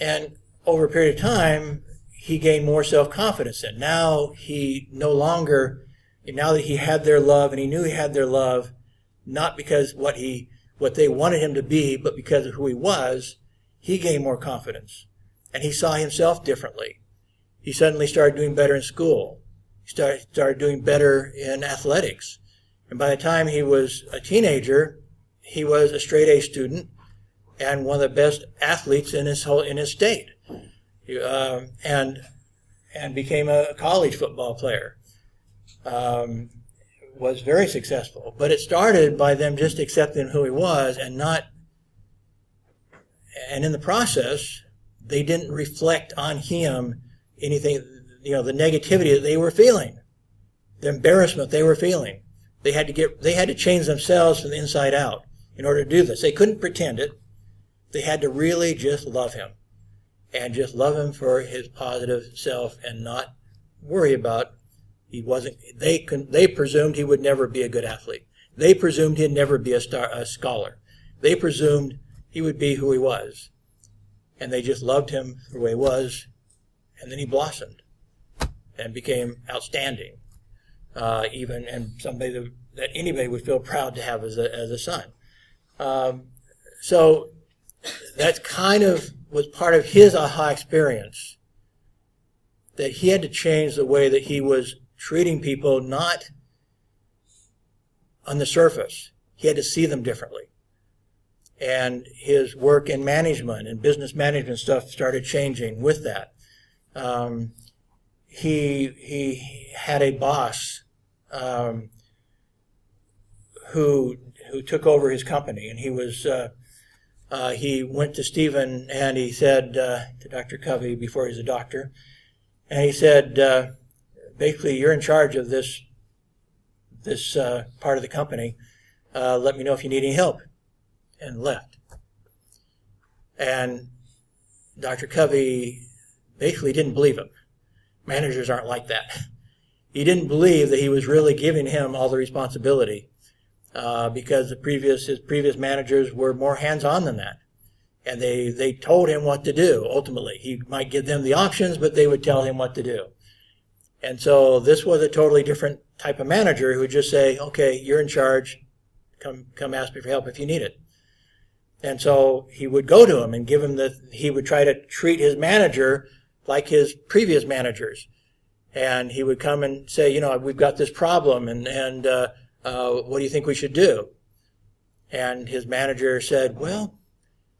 And over a period of time, he gained more self-confidence. And now now that he had their love and he knew he had their love, not because what they wanted him to be, but because of who he was, he gained more confidence. And he saw himself differently. He suddenly started doing better in school. He started doing better in athletics. And by the time he was a teenager, he was a straight A student and one of the best athletes in his state. And became a college football player. Was very successful. But it started by them just accepting who he was and in the process, they didn't reflect on him anything, the negativity that they were feeling, the embarrassment they were feeling. They had to change themselves from the inside out in order to do this. They couldn't pretend it. They had to really just love him and just love him for his positive self and not worry about he wasn't. They presumed he would never be a good athlete. They presumed he'd never be a scholar. They presumed he would be who he was. And they just loved him for the way he was, and then he blossomed and became outstanding, and somebody that anybody would feel proud to have as a son. So that's kind of was part of his aha experience, that he had to change the way that he was treating people, not on the surface. He had to see them differently. And his work in management and business management stuff started changing with that. He had a boss who took over his company, and he went to Stephen and he said to Dr. Covey before he was a doctor, and he said, basically, you're in charge of this part of the company. Let me know if you need any help. And left. And Dr. Covey basically didn't believe him. Managers aren't like that. He didn't believe that he was really giving him all the responsibility because his previous managers were more hands-on than that. And they told him what to do, ultimately. He might give them the options, but they would tell him what to do. And so this was a totally different type of manager who would just say, okay, you're in charge. Come ask me for help if you need it. And so he would go to him and he would try to treat his manager like his previous managers. And he would come and say, we've got this problem, and what do you think we should do? And his manager said, well,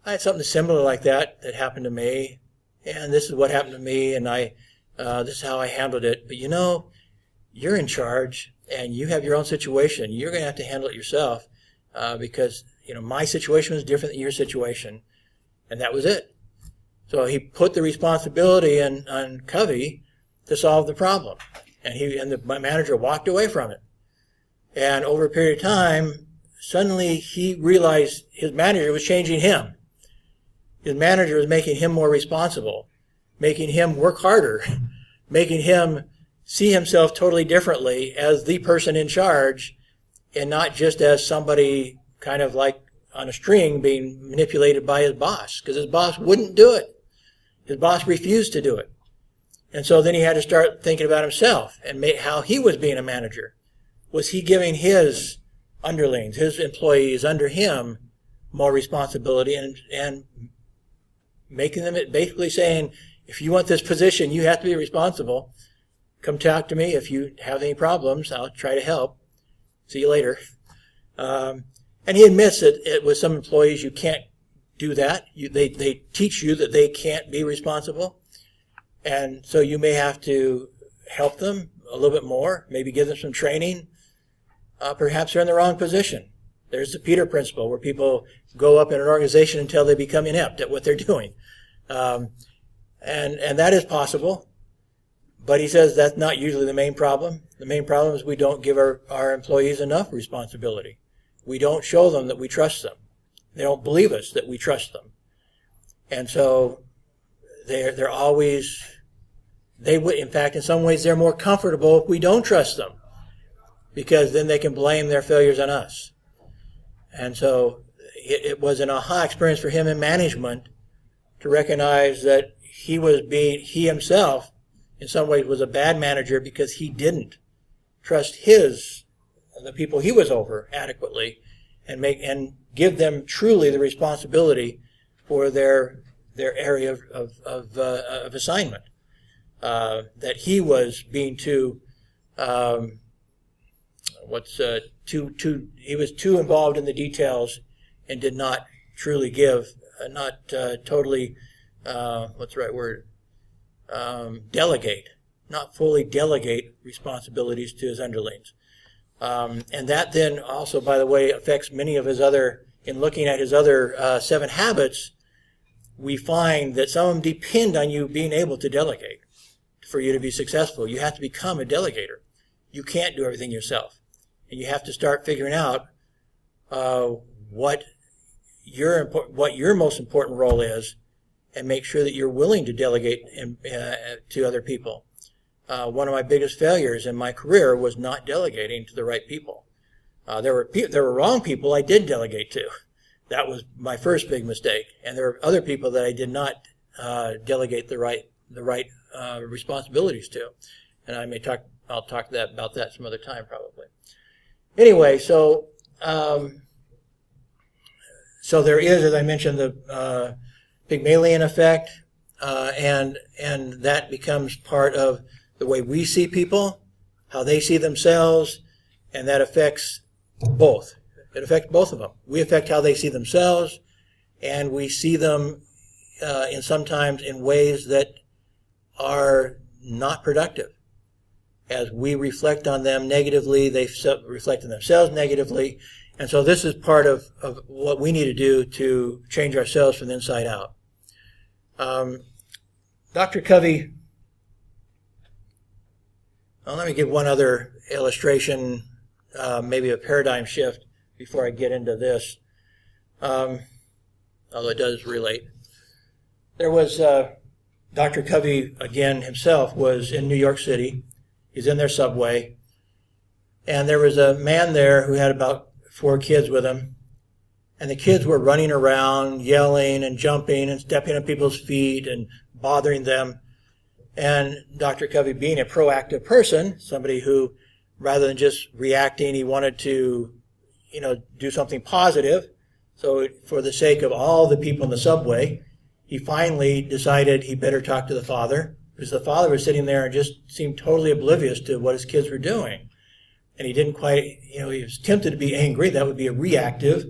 I had something similar like that happened to me, and this is what happened to me, and this is how I handled it. But you're in charge, and you have your own situation. You're going to have to handle it yourself because my situation was different than your situation, and that was it. So he put the responsibility on Covey to solve the problem, and the manager walked away from it. And over a period of time, suddenly he realized his manager was changing him. His manager was making him more responsible, making him work harder, making him see himself totally differently as the person in charge and not just as somebody kind of like on a string being manipulated by his boss, because his boss wouldn't do it. His boss refused to do it. And so then he had to start thinking about himself and how he was being a manager. Was he giving his underlings, his employees under him, more responsibility and making them basically saying, if you want this position, you have to be responsible. Come talk to me. If you have any problems, I'll try to help. See you later. And he admits that with some employees, you can't do that. They teach you that they can't be responsible. And so you may have to help them a little bit more, maybe give them some training. Perhaps they're in the wrong position. There's the Peter principle, where people go up in an organization until they become inept at what they're doing. And that is possible. But he says that's not usually the main problem. The main problem is we don't give our employees enough responsibility. We don't show them that we trust them. They don't believe us that we trust them. And so they're always, in fact, in some ways, they're more comfortable if we don't trust them, because then they can blame their failures on us. And so it was an aha experience for him in management to recognize that he himself, in some ways, was a bad manager because he didn't trust the people he was over adequately and give them truly the responsibility for their area of assignment. That he was being he was too involved in the details and did not truly give, totally, delegate, not fully delegate responsibilities to his underlings. And that then also, by the way, affects many of in looking at his other 7 habits, we find that some of them depend on you being able to delegate for you to be successful. You have to become a delegator. You can't do everything yourself. And you have to start figuring out what your most important role is, and make sure that you're willing to delegate to other people. One of my biggest failures in my career was not delegating to the right people. There were wrong people I did delegate to. That was my first big mistake. And there were other people that I did not delegate the right responsibilities to. And I'll talk about that some other time probably. Anyway, so there is, as I mentioned, the Pygmalion effect, and that becomes part of the way we see people, how they see themselves, and that affects both. It affects both of them. We affect how they see themselves, and we see them sometimes in ways that are not productive. As we reflect on them negatively, they reflect on themselves negatively. And so this is part of what we need to do to change ourselves from the inside out. Dr. Covey, let me give one other illustration, maybe a paradigm shift before I get into this, although it does relate. There was Dr. Covey, again, himself, was in New York City. He's in their subway. And there was a man there who had about 4 kids with him. And the kids were running around, yelling and jumping and stepping on people's feet and bothering them. And Dr. Covey, being a proactive person, somebody who, rather than just reacting, he wanted to, do something positive. So for the sake of all the people in the subway, he finally decided he better talk to the father, because the father was sitting there and just seemed totally oblivious to what his kids were doing. And he didn't quite, he was tempted to be angry. That would be a reactive.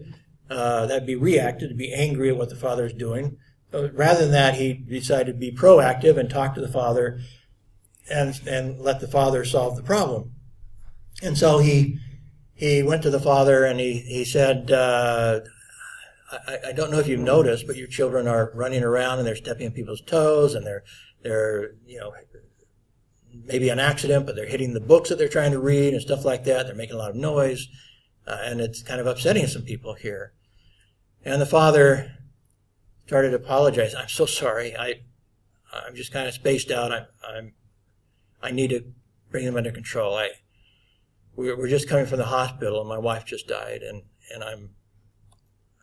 That'd be reactive, to be angry at what the father is doing. But rather than that, he decided to be proactive and talk to the father and let the father solve the problem. And so he went to the father and he said, I don't know if you've noticed, but your children are running around and they're stepping on people's toes, and they're maybe an accident, but they're hitting the books that they're trying to read and stuff like that. They're making a lot of noise, and it's kind of upsetting some people here. And the father started to apologize. I'm so sorry. I'm just kind of spaced out. I need to bring them under control. We're just coming from the hospital, and my wife just died, and I'm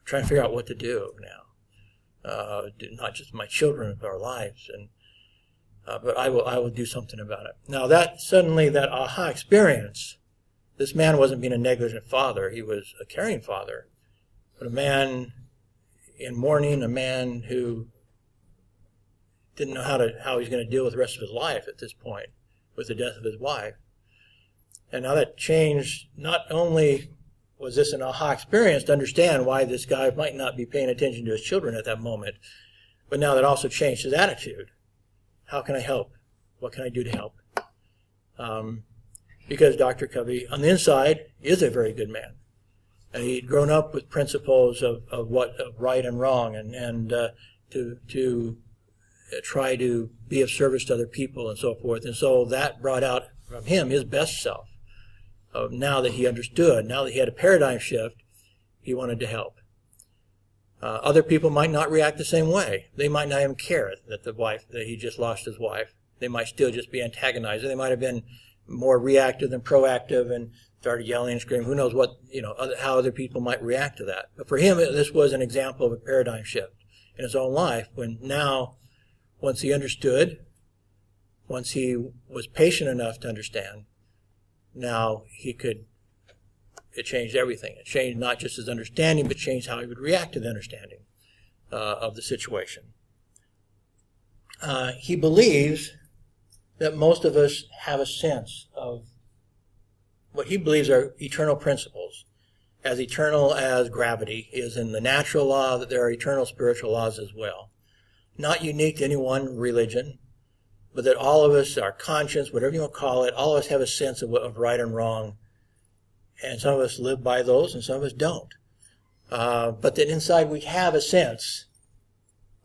trying to figure out what to do now. Not just my children, but our lives, but I will do something about it. Now that aha experience, this man wasn't being a negligent father. He was a caring father, but a man in mourning, a man who didn't know how he's going to deal with the rest of his life at this point with the death of his wife. And now that changed. Not only was this an aha experience to understand why this guy might not be paying attention to his children at that moment, but now that also changed his attitude. How can I help? What can I do to help? Because Dr. Covey, on the inside, is a very good man. And he'd grown up with principles of right and wrong, and to try to be of service to other people and so forth. And so that brought out from him his best self. Now that he understood, now that he had a paradigm shift, he wanted to help. Other people might not react the same way. They might not even care that he just lost his wife. They might still just be antagonizing. They might have been more reactive than proactive and started yelling and screaming. Who knows how other people might react to that. But for him, this was an example of a paradigm shift in his own life, when now, once he understood, once he was patient enough to understand, now it changed everything. It changed not just his understanding, but changed how he would react to the understanding of the situation. He believes that most of us have a sense of what he believes are eternal principles, as eternal as gravity is in the natural law, that there are eternal spiritual laws as well. Not unique to any one religion, but that all of us, our conscience, whatever you want to call it, all of us have a sense of right and wrong. And some of us live by those, and some of us don't. But that inside we have a sense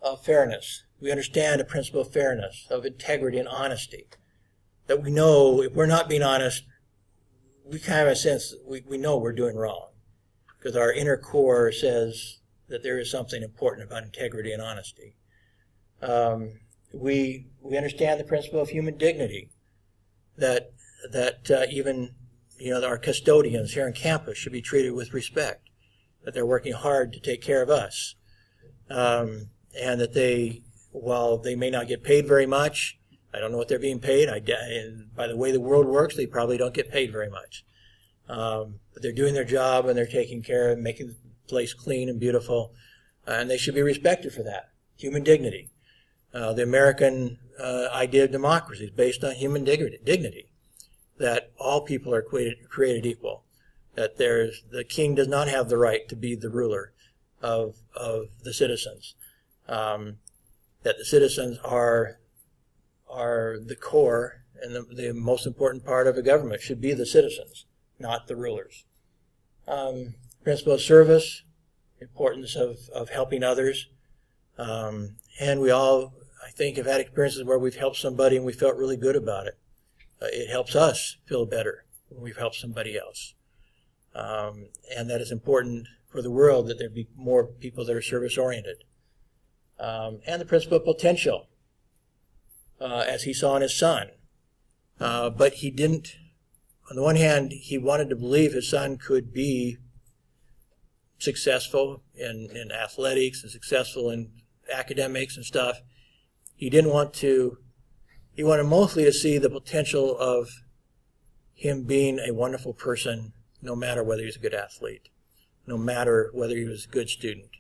of fairness. We understand a principle of fairness, of integrity and honesty. That we know if we're not being honest, we kind of have a sense we know we're doing wrong. Because our inner core says that there is something important about integrity and honesty. We understand the principle of human dignity. That even our custodians here on campus should be treated with respect, that they're working hard to take care of us, and that while they may not get paid very much, I don't know what they're being paid. By the way the world works, they probably don't get paid very much. But they're doing their job, and they're taking care of making the place clean and beautiful, and they should be respected for that. Human dignity. The American idea of democracy is based on human dignity. That all people are created equal, that the king does not have the right to be the ruler of the citizens, that the citizens are the core, and the most important part of a government should be the citizens, not the rulers. Principle of service, importance of helping others, and we all, I think, have had experiences where we've helped somebody and we felt really good about it. It helps us feel better when we've helped somebody else. And that is important for the world, that there be more people that are service-oriented. And the principle of potential, as he saw in his son. But he didn't, on the one hand, he wanted to believe his son could be successful in athletics and successful in academics and stuff. He wanted mostly to see the potential of him being a wonderful person, no matter whether he's a good athlete, no matter whether he was a good student,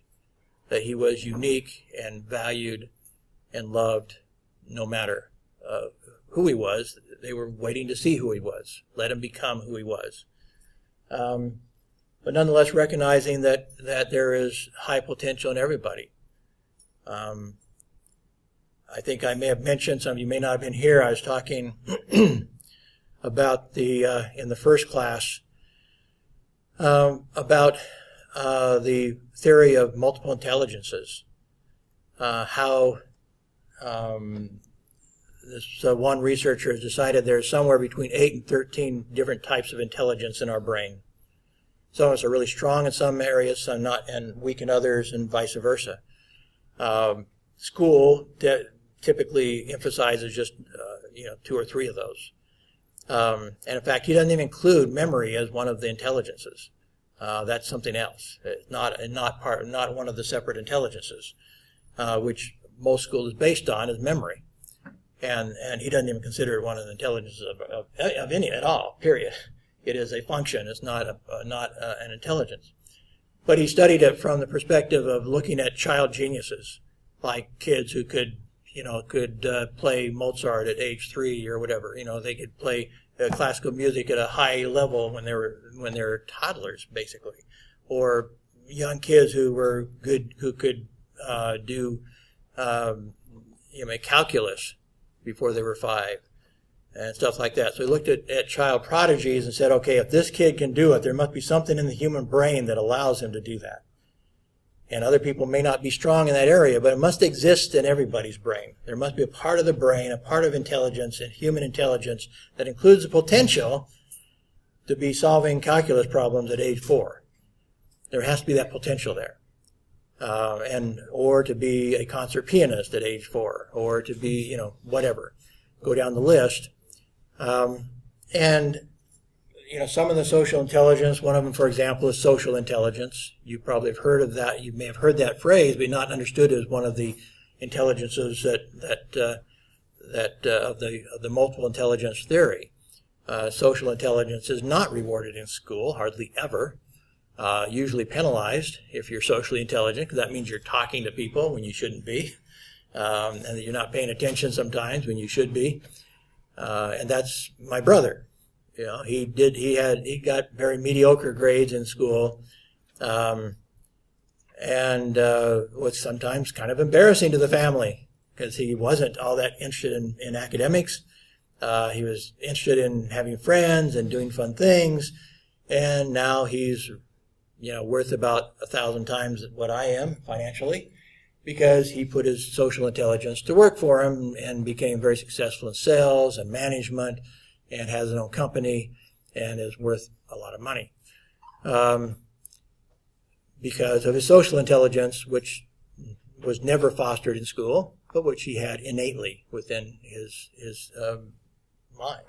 that he was unique and valued and loved no matter who he was. They were waiting to see who he was, let him become who he was. But nonetheless, recognizing that there is high potential in everybody. I think I may have mentioned, some of you may not have been here, I was talking about in the first class, about the theory of multiple intelligences. How this one researcher has decided there's somewhere between 8 and 13 different types of intelligence in our brain. Some of us are really strong in some areas, some not, and weak in others, and vice versa. School typically emphasizes just 2 or 3 of those. And in fact, he doesn't even include memory as one of the intelligences. That's something else. It's not one of the separate intelligences, which most school is based on, is memory. And he doesn't even consider it one of the intelligences of any at all, period. It is a function. It's not an intelligence. But he studied it from the perspective of looking at child geniuses, like kids who could play Mozart at age 3 or whatever. They could play classical music at a high level when they were toddlers, basically, or young kids who were good, who could do calculus before they were 5. And stuff like that. So he looked at child prodigies and said, okay, if this kid can do it, there must be something in the human brain that allows him to do that. And other people may not be strong in that area, but it must exist in everybody's brain. There must be a part of the brain, a part of intelligence, and human intelligence that includes the potential to be solving calculus problems at age 4. There has to be that potential there. Or to be a concert pianist at age 4, or to be, whatever. Go down the list. Some of the social intelligence, one of them, for example, is social intelligence. You probably have heard of that. You may have heard that phrase, but not understood as one of the intelligences of the multiple intelligence theory. Social intelligence is not rewarded in school, hardly ever. Usually penalized if you're socially intelligent, because that means you're talking to people when you shouldn't be, and that you're not paying attention sometimes when you should be. And that's my brother. He got very mediocre grades in school, and was sometimes kind of embarrassing to the family because he wasn't all that interested in academics. He was interested in having friends and doing fun things, and now he's worth about 1,000 times what I am financially, because he put his social intelligence to work for him and became very successful in sales and management and has his own company and is worth a lot of money because of his social intelligence, which was never fostered in school, but which he had innately within his mind.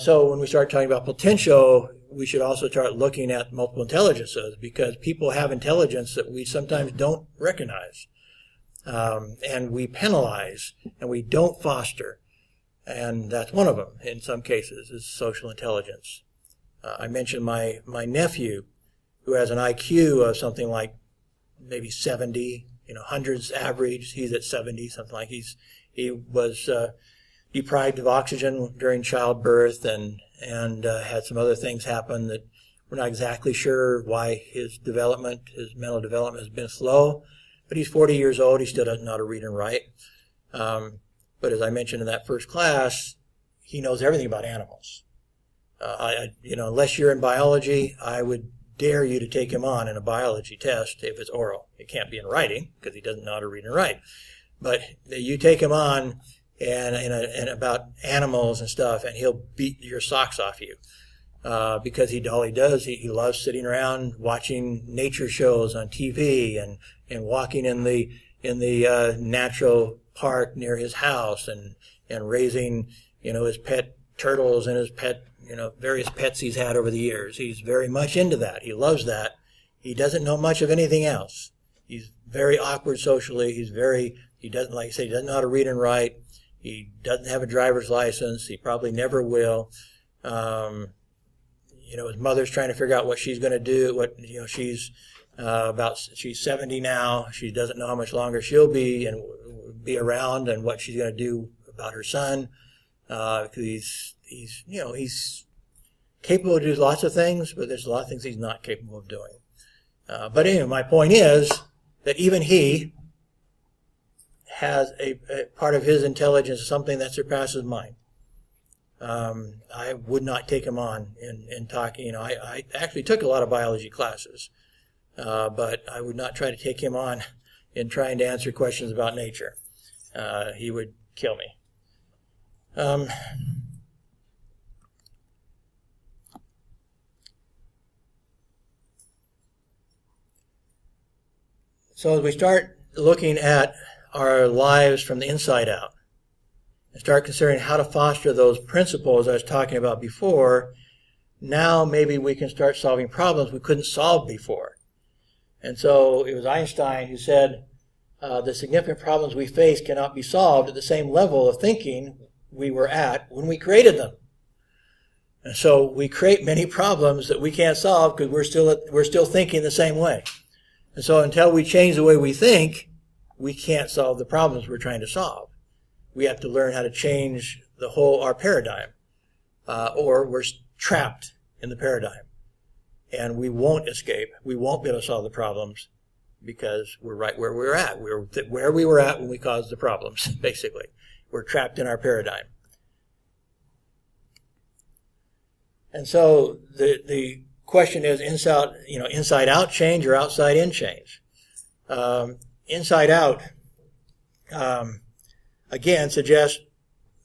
So when we start talking about potential, we should also start looking at multiple intelligences, because people have intelligence that we sometimes don't recognize, and we penalize, and we don't foster. And that's one of them, in some cases, is social intelligence. I mentioned my nephew, who has an IQ of something like maybe 70, hundreds average. He's at 70, something like he was deprived of oxygen during childbirth and had some other things happen that we're not exactly sure why his mental development has been slow. But he's 40 years old. He still doesn't know how to read and write. But as I mentioned in that first class, he knows everything about animals. Unless you're in biology, I would dare you to take him on in a biology test if it's oral. It can't be in writing because he doesn't know how to read and write. But you take him on and about animals and stuff, and he'll beat your socks off you because all he does, he loves sitting around watching nature shows on TV and walking in the natural park near his house and raising his pet turtles and his pet various pets he's had over the years. He's very much into that. He loves that. He doesn't know much of anything else. He's very awkward socially. He doesn't, like I say, he doesn't know how to read and write. He doesn't have a driver's license. He probably never will. His mother's trying to figure out what she's going to do. She's 70 now. She doesn't know how much longer she'll be around and what she's going to do about her son. He's capable of doing lots of things, but there's a lot of things he's not capable of doing. But anyway, my point is that even he has a part of his intelligence, something that surpasses mine. I would not take him on in talking. I actually took a lot of biology classes, but I would not try to take him on in trying to answer questions about nature. He would kill me. So as we start looking at our lives from the inside out, and start considering how to foster those principles I was talking about before, now maybe we can start solving problems we couldn't solve before. And so it was Einstein who said, the significant problems we face cannot be solved at the same level of thinking we were at when we created them. And so we create many problems that we can't solve because we're still thinking the same way. And so until we change the way we think, we can't solve the problems we're trying to solve. We have to learn how to change our paradigm, or we're trapped in the paradigm. And we won't escape. We won't be able to solve the problems because we're right where we're at. We're where we were at when we caused the problems, basically. We're trapped in our paradigm. And so the question is inside out change or outside in change. Inside out, again, suggests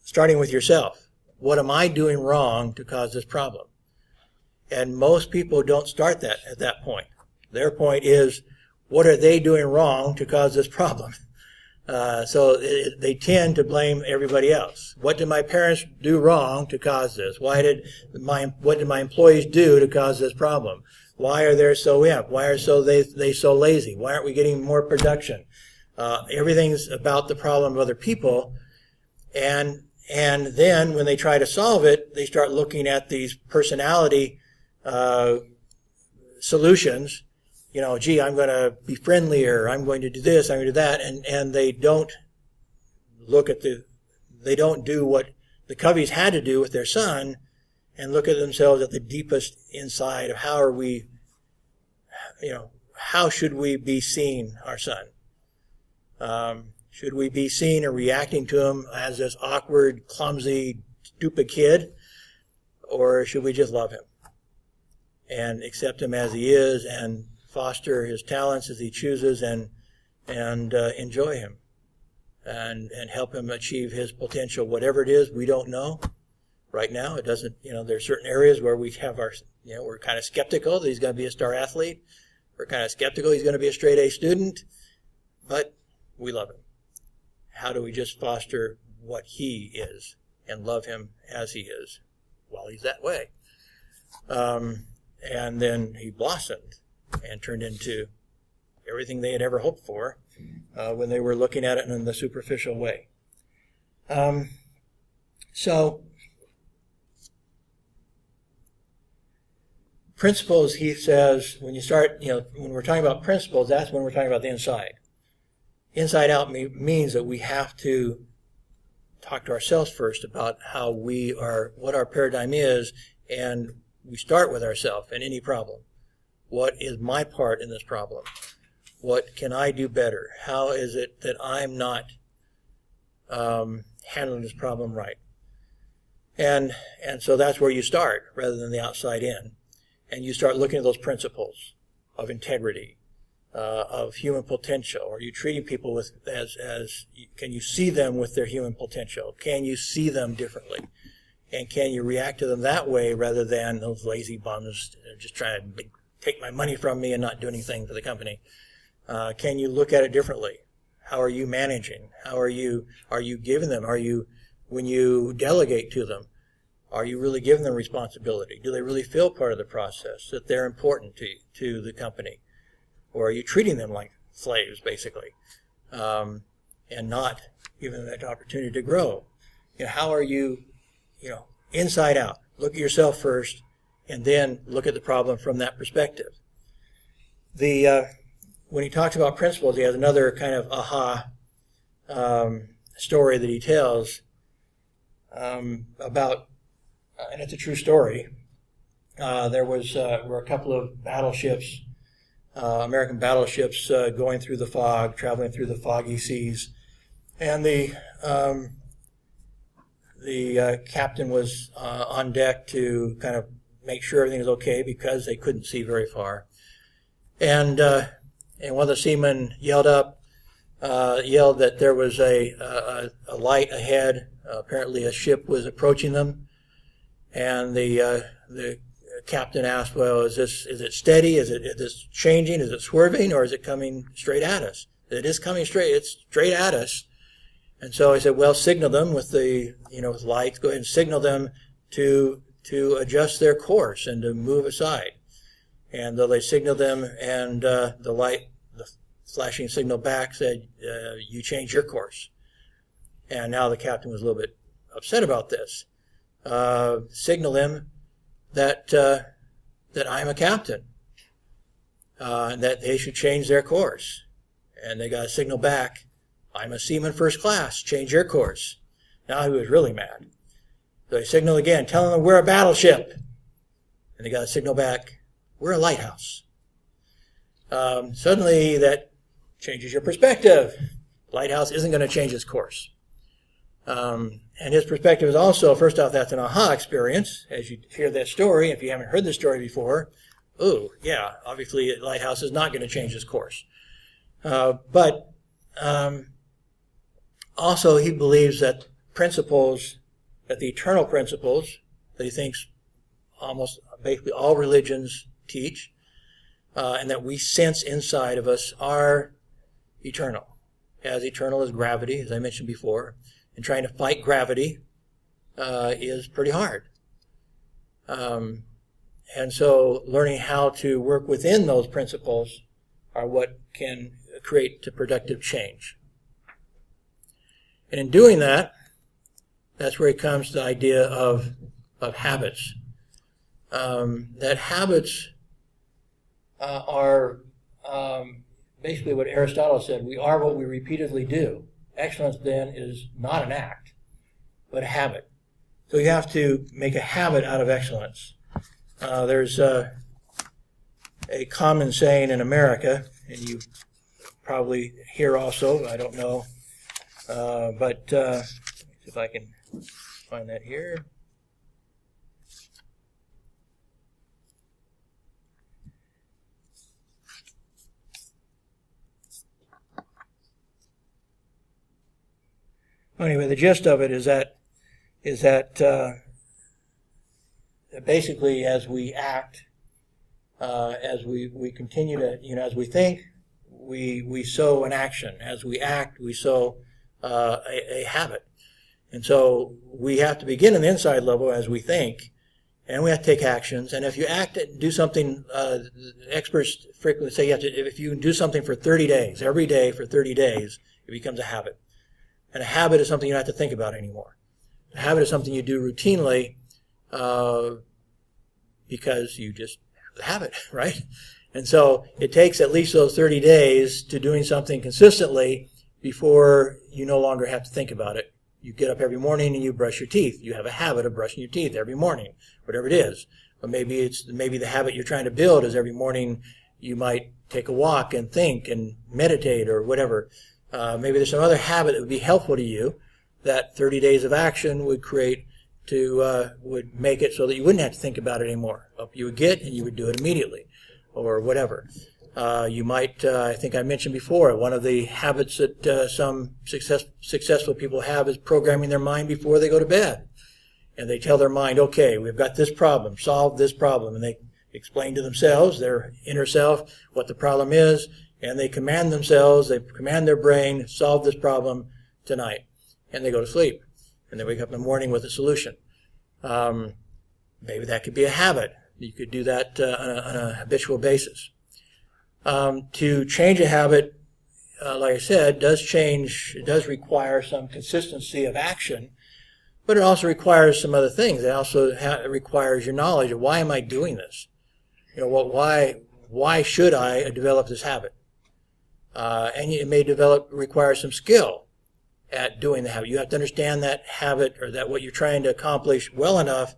starting with yourself. What am I doing wrong to cause this problem? And most people don't start that at that point. Their point is, what are they doing wrong to cause this problem? So they tend to blame everybody else. What did my parents do wrong to cause this? What did my employees do to cause this problem? Why are they so imp? Why are they so lazy? Why aren't we getting more production? Everything's about the problem of other people. And then when they try to solve it, they start looking at these personality solutions. I'm going to be friendlier, I'm going to do this, I'm going to do that, and they don't do what the Coveys had to do with their son and look at themselves at the deepest inside of how should we be seeing our son? Should we be seeing and reacting to him as this awkward, clumsy, stupid kid, or should we just love him and accept him as he is and foster his talents as he chooses and enjoy him and help him achieve his potential, whatever it is we don't know right now. It doesn't, there are certain areas where we have we're kind of skeptical that he's going to be a star athlete. We're kind of skeptical he's going to be a straight A student, but we love him. How do we just foster what he is and love him as he is while he's that way? And then he blossomed and turned into everything they had ever hoped for when they were looking at it in the superficial way. So, principles, he says, when we're talking about principles, that's when we're talking about the inside. Inside out means that we have to talk to ourselves first about what our paradigm is, and we start with ourselves in any problem. What is my part in this problem? What can I do better? How is it that I'm not handling this problem right? And so that's where you start rather than the outside in. And you start looking at those principles of integrity, of human potential. Are you treating people can you see them with their human potential? Can you see them differently? And can you react to them that way rather than those lazy bums just trying to take my money from me and not do anything for the company? Can you look at it differently? How are you managing? How are you giving them? When you delegate to them, are you really giving them responsibility? Do they really feel part of the process, that they're important to the company? Or are you treating them like slaves, basically, and not giving them that opportunity to grow? How are you, inside out? Look at yourself first, and then look at the problem from that perspective. When he talks about principles, he has another kind of aha story that he tells about, and it's a true story. There were a couple of battleships, American battleships, going through the fog, traveling through the foggy seas, and the captain was on deck to kind of make sure everything was okay because they couldn't see very far. And one of the seamen yelled that there was a light ahead. Apparently, a ship was approaching them, and the captain asked, "Well, is it steady? Is it changing? Is it swerving, or is it coming straight at us?" It is coming straight. It's straight at us. And so I said, "Well, signal them with with lights. Go ahead and signal them to adjust their course and to move aside." And they signaled them, and the flashing signal back said, "You change your course." And now the captain was a little bit upset about this. Signal them that I'm a captain, and that they should change their course. And they got a signal back, "I'm a seaman first class, change your course." Now he was really mad. So they signaled again, telling them we're a battleship. And they got a signal back, "We're a lighthouse." Suddenly that changes your perspective. Lighthouse isn't going to change its course. And his perspective is also, first off, that's an aha experience. As you hear that story, if you haven't heard this story before, oh, yeah, obviously a lighthouse is not going to change its course. But also he believes that the eternal principles that he thinks almost basically all religions teach, and that we sense inside of us are eternal. As eternal as gravity, as I mentioned before. And trying to fight gravity is pretty hard. And so learning how to work within those principles are what can create the productive change. And in doing that, that's where it comes to the idea of habits. That habits are basically what Aristotle said, we are what we repeatedly do. Excellence, then, is not an act, but a habit. So you have to make a habit out of excellence. There's a common saying in America, and you probably hear also, I don't know, but if I can find that here. Anyway, the gist of it is that basically as we act, as we continue to, as we think, we sow an action. As we act, we sow a habit. And so we have to begin in the inside level as we think, and we have to take actions. And if you act and do something, experts frequently say if you do something for 30 days, every day for 30 days, it becomes a habit. And a habit is something you don't have to think about anymore. A habit is something you do routinely because you just have the habit, right? And so it takes at least those 30 days to doing something consistently before you no longer have to think about it. You get up every morning and you brush your teeth. You have a habit of brushing your teeth every morning, whatever it is. But maybe the habit you're trying to build is every morning you might take a walk and think and meditate or whatever. Maybe there's some other habit that would be helpful to you that 30 days of action would would make it so that you wouldn't have to think about it anymore. You would get and you would do it immediately or whatever. You might, I think I mentioned before, one of the habits that some successful people have is programming their mind before they go to bed. And they tell their mind, okay, we've got this problem, solve this problem. And they explain to themselves, their inner self, what the problem is. And they command themselves, they command their brain, solve this problem tonight. And they go to sleep. And they wake up in the morning with a solution. Maybe that could be a habit. You could do that on a habitual basis. To change a habit, like I said, it does require some consistency of action, but it also requires some other things. It also requires your knowledge of why am I doing this? Why should I develop this habit? And it may require some skill. at doing the habit. You have to understand that habit or that what you're trying to accomplish well enough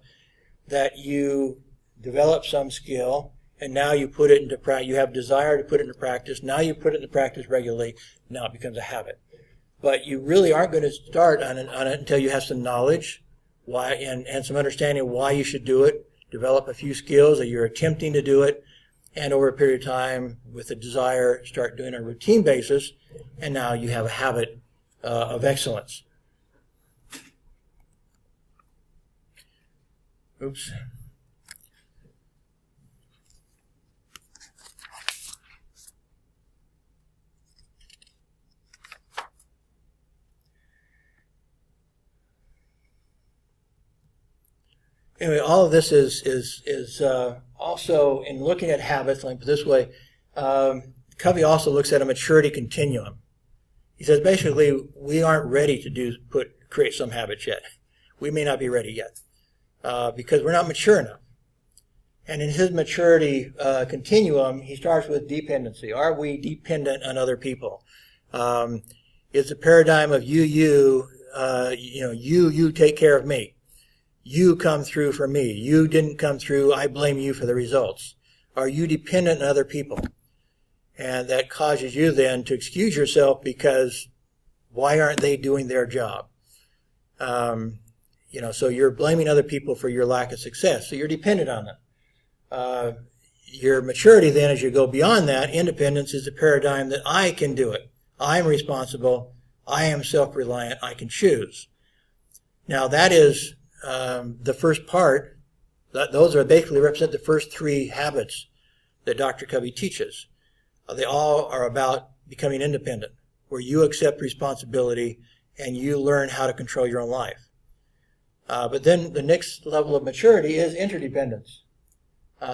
that you develop some skill, and now you put it into practice. You have desire to put it into practice. Now you put it into practice regularly. Now it becomes a habit. But you really aren't going to start on it until you have some knowledge why and some understanding of why you should do it. Develop a few skills that you're attempting to do it, and over a period of time, with a desire, start doing it on a routine basis, and now you have a habit of excellence. Oops. Anyway, all of this is also, in looking at habits, like this way, Covey also looks at a maturity continuum. He says basically we aren't ready to create some habits yet. We may not be ready yet because we're not mature enough. And in his maturity continuum, he starts with dependency. Are we dependent on other people? It's a paradigm of you take care of me. You come through for me. You didn't come through. I blame you for the results. Are you dependent on other people? And that causes you then to excuse yourself because why aren't they doing their job? So you're blaming other people for your lack of success. So you're dependent on them. Your maturity then, as you go beyond that, independence is the paradigm that I can do it. I'm responsible. I am self-reliant. I can choose. Now that is the first part. Those are basically represent the first three habits that Dr. Covey teaches. They all are about becoming independent, where you accept responsibility and you learn how to control your own life. But then the next level of maturity is interdependence.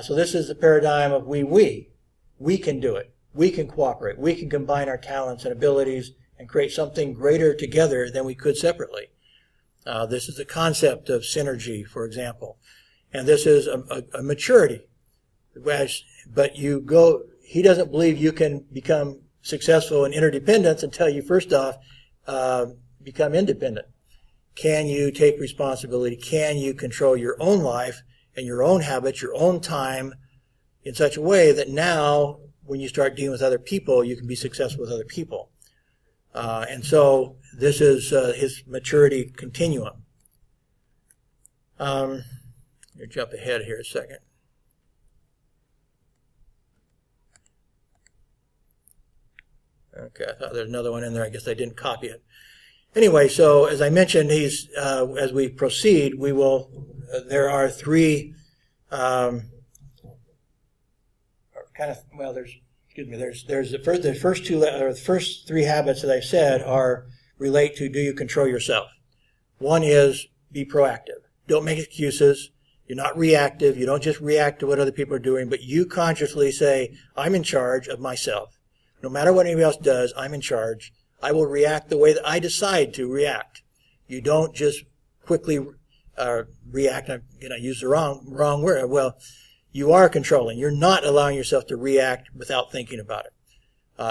So this is the paradigm of we. We can do it. We can cooperate. We can combine our talents and abilities and create something greater together than we could separately. This is the concept of synergy, for example. And this is a maturity. But he doesn't believe you can become successful in interdependence until you first off become independent. Can you take responsibility? Can you control your own life and your own habits, your own time in such a way that now when you start dealing with other people, you can be successful with other people? And so this is his maturity continuum. Let me jump ahead here a second. Okay, I thought there's another one in there. I guess I didn't copy it. Anyway, so as I mentioned, as we proceed, there are three there's the first three habits that I said relate to do you control yourself. One is be proactive. Don't make excuses. You're not reactive. You don't just react to what other people are doing, but you consciously say, I'm in charge of myself. No matter what anybody else does, I'm in charge. I will react the way that I decide to react. You don't just quickly react. I'm going to use the wrong word. Well, you are controlling. You're not allowing yourself to react without thinking about it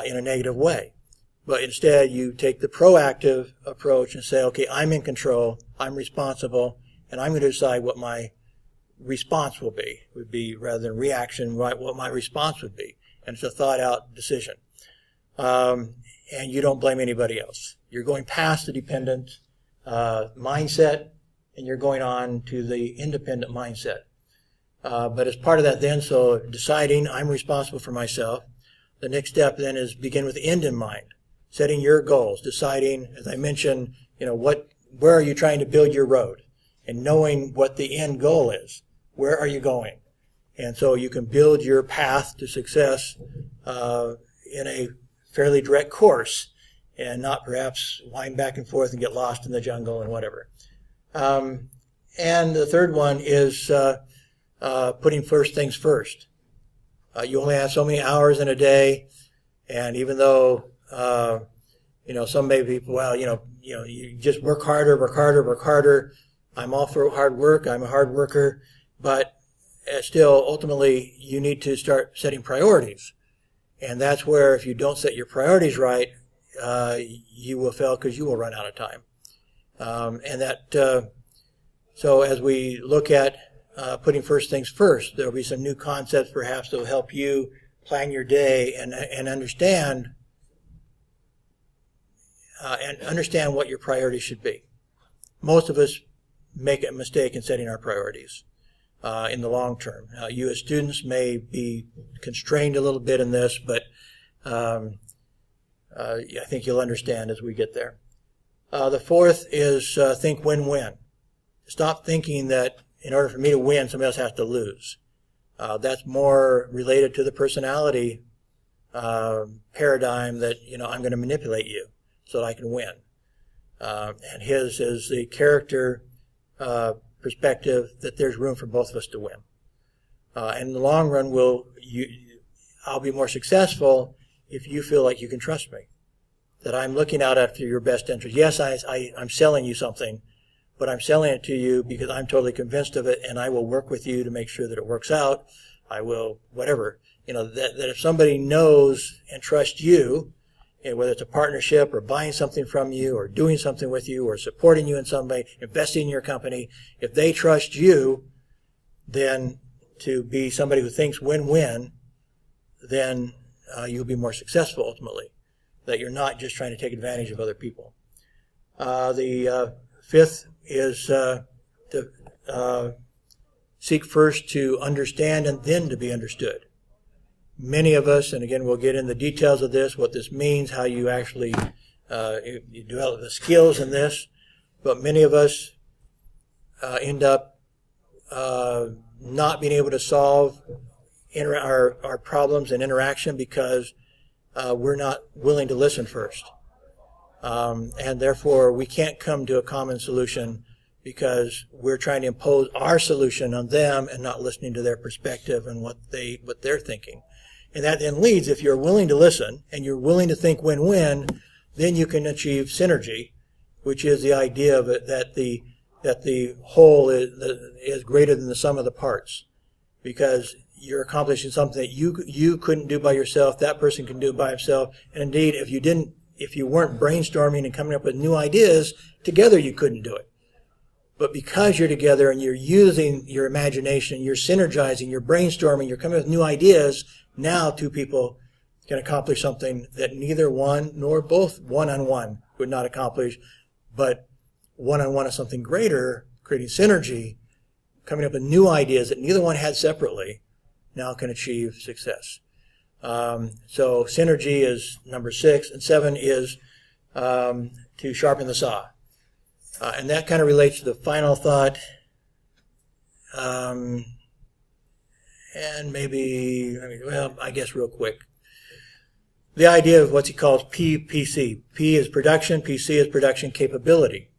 in a negative way. But instead, you take the proactive approach and say, okay, I'm in control. I'm responsible. And I'm going to decide what my response would be rather than reaction, right, what my response would be. And it's a thought-out decision. And you don't blame anybody else. You're going past the dependent mindset, and you're going on to the independent mindset. But as part of that then, so deciding I'm responsible for myself, the next step then is begin with the end in mind. Setting your goals, deciding, as I mentioned, where are you trying to build your road? And knowing what the end goal is. Where are you going? And so you can build your path to success in a fairly direct course and not perhaps wind back and forth and get lost in the jungle and whatever. And the third one is putting first things first. You only have so many hours in a day, and even though some may be people, you just work harder. I'm all for hard work. I'm a hard worker, but still, ultimately, you need to start setting priorities. And that's where if you don't set your priorities right, you will fail because you will run out of time. So as we look at putting first things first, there will be some new concepts perhaps that will help you plan your day and understand what your priorities should be. Most of us make a mistake in setting our priorities in the long term. You as students may be constrained a little bit in this, but I think you'll understand as we get there. The fourth is think win-win. Stop thinking that in order for me to win, somebody else has to lose. That's more related to the personality paradigm that, I'm going to manipulate you so that I can win. And his is the character perspective that there's room for both of us to win. And in the long run, I'll be more successful if you feel like you can trust me, that I'm looking out after your best interest. Yes, I'm selling you something, but I'm selling it to you because I'm totally convinced of it, and I will work with you to make sure that it works out. I will, whatever. That if somebody knows and trusts you, whether it's a partnership or buying something from you or doing something with you or supporting you in some way, investing in your company, if they trust you, then to be somebody who thinks win-win, then you'll be more successful ultimately, that you're not just trying to take advantage of other people. The fifth is to seek first to understand and then to be understood. Many of us, and again we'll get in the details of this, what this means, how you actually you develop the skills in this, but many of us end up not being able to solve our problems and interaction because we're not willing to listen first. And therefore we can't come to a common solution because we're trying to impose our solution on them and not listening to their perspective and what they're thinking. And that then leads, if you're willing to listen and you're willing to think win-win, then you can achieve synergy, which is the idea of it that the whole is greater than the sum of the parts, because you're accomplishing something that you couldn't do by yourself, that person can do by himself. And indeed, if you weren't brainstorming and coming up with new ideas, together you couldn't do it. But because you're together and you're using your imagination, you're synergizing, you're brainstorming, you're coming up with new ideas, now two people can accomplish something that neither one nor both one-on-one would not accomplish, but one-on-one is something greater, creating synergy, coming up with new ideas that neither one had separately, now can achieve success. So synergy is number 6, and 7 is to sharpen the saw. And that kind of relates to the final thought, and maybe, I guess real quick. The idea of what he calls PPC. P is production, PC is production capability.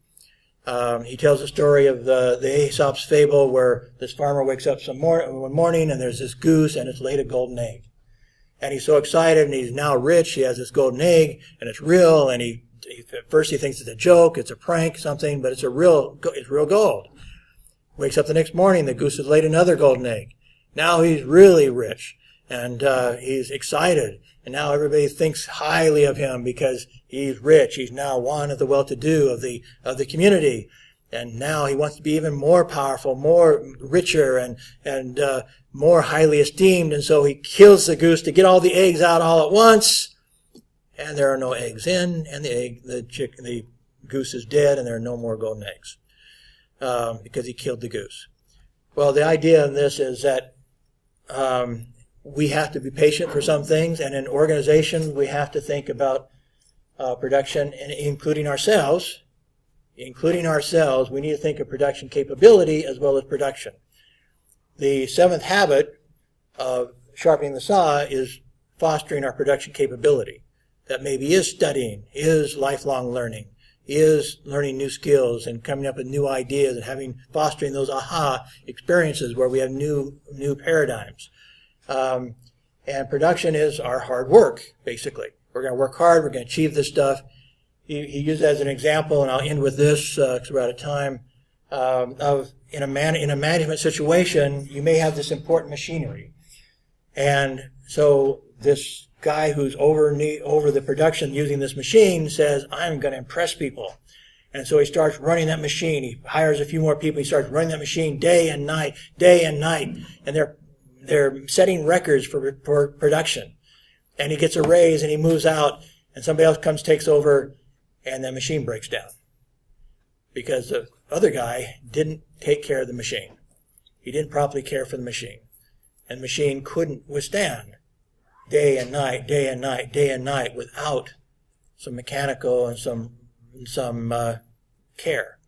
He tells the story of the Aesop's fable where this farmer wakes up one morning and there's this goose and it's laid a golden egg. And he's so excited and he's now rich. He has this golden egg and it's real, and at first he thinks it's a joke, it's a prank, something, but it's real gold. Wakes up the next morning, the goose has laid another golden egg. Now he's really rich and he's excited. And now everybody thinks highly of him because he's rich. He's now one of the well-to-do of the community. And now he wants to be even more powerful, more richer, and more highly esteemed. And so he kills the goose to get all the eggs out all at once. And there are no eggs in, and the goose is dead, and there are no more golden eggs because he killed the goose. Well, the idea in this is that we have to be patient for some things, and in organization we have to think about production, and including ourselves. We need to think of production capability as well as production. The 7th habit of sharpening the saw is fostering our production capability. That maybe is studying, is lifelong learning, is learning new skills and coming up with new ideas and fostering those aha experiences where we have new paradigms. And production is our hard work, basically. We're going to work hard, we're going to achieve this stuff. He used as an example, and I'll end with this because we're out of time, of in a management situation, you may have this important machinery. And so this guy who's over the production using this machine says, I'm going to impress people. And so he starts running that machine. He hires a few more people. He starts running that machine day and night. And they're setting records for production. And he gets a raise and he moves out, and somebody else comes, takes over, and the machine breaks down. Because the other guy didn't take care of the machine. He didn't properly care for the machine. And the machine couldn't withstand day and night without some mechanical and some care.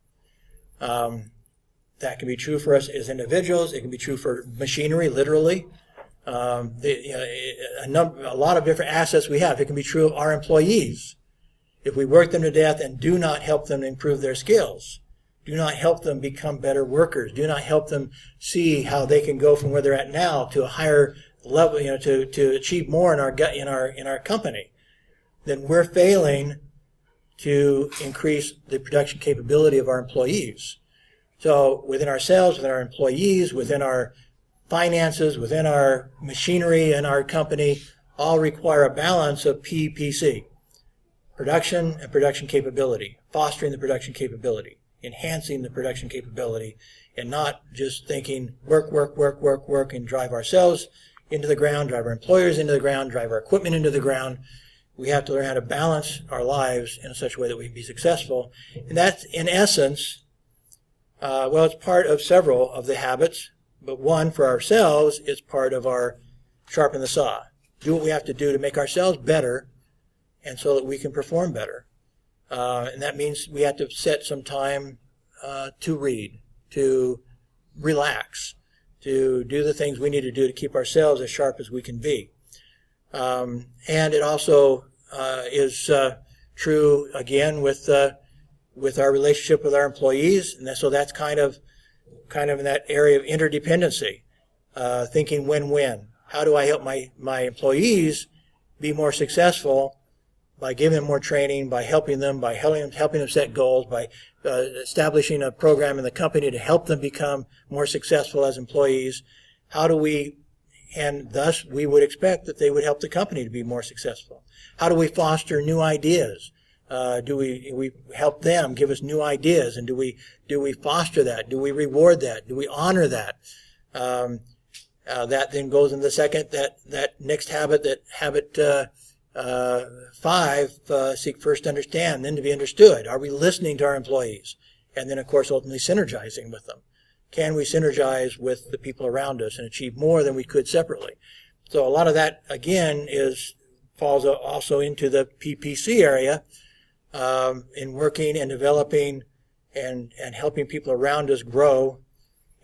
That can be true for us as individuals. It can be true for machinery, literally. A lot of different assets we have. It can be true of our employees. If we work them to death and do not help them improve their skills, do not help them become better workers, do not help them see how they can go from where they're at now to a higher level, to achieve more in our company, then we're failing to increase the production capability of our employees. So within ourselves, within our employees, within our finances, within our machinery and our company, all require a balance of PPC. Production and production capability, fostering the production capability, enhancing the production capability, and not just thinking work, and drive ourselves into the ground, drive our employers into the ground, drive our equipment into the ground. We have to learn how to balance our lives in such a way that we can be successful. And that's, in essence, it's part of several of the habits, but one for ourselves is part of our sharpen the saw. Do what we have to do to make ourselves better, and so that we can perform better. And that means we have to set some time to read, to relax, to do the things we need to do to keep ourselves as sharp as we can be. And it also is true, again, with our relationship with our employees. And so that's kind of in that area of interdependency, thinking win-win. How do I help my employees be more successful by giving them more training, by helping them set goals, by establishing a program in the company to help them become more successful as employees? And thus we would expect that they would help the company to be more successful. How do we foster new ideas? Do we help them give us new ideas, and do we foster that? Do we reward that? Do we honor that? That then goes into the second, that next habit, habit 5, seek first to understand, then to be understood. Are we listening to our employees? And then, of course, ultimately synergizing with them. Can we synergize with the people around us and achieve more than we could separately? So a lot of that, again, falls also into the PPC area, in working and developing and helping people around us grow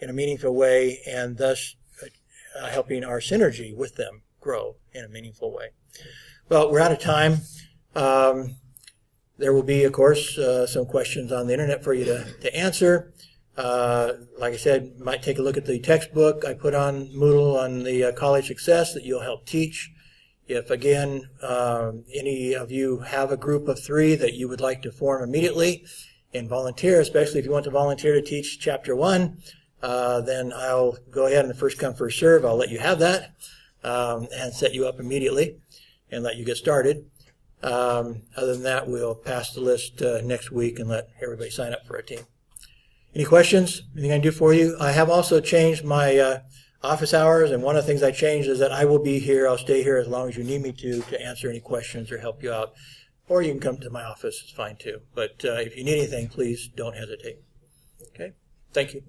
in a meaningful way, and thus helping our synergy with them grow in a meaningful way. Well, we're out of time. There will be, of course, some questions on the internet for you to answer. Like I said, might take a look at the textbook I put on Moodle on the college success that you'll help teach. If, again, any of you have a group of 3 that you would like to form immediately and volunteer, especially if you want to volunteer to teach Chapter 1, then I'll go ahead and the first come, first serve. I'll let you have that and set you up immediately and let you get started. Other than that, we'll pass the list next week and let everybody sign up for a team. Any questions? Anything I can do for you? I have also changed my office hours, and one of the things I changed is that I will be here. I'll stay here as long as you need me to answer any questions or help you out. Or you can come to my office. It's fine too. But if you need anything, please don't hesitate. Okay? Thank you.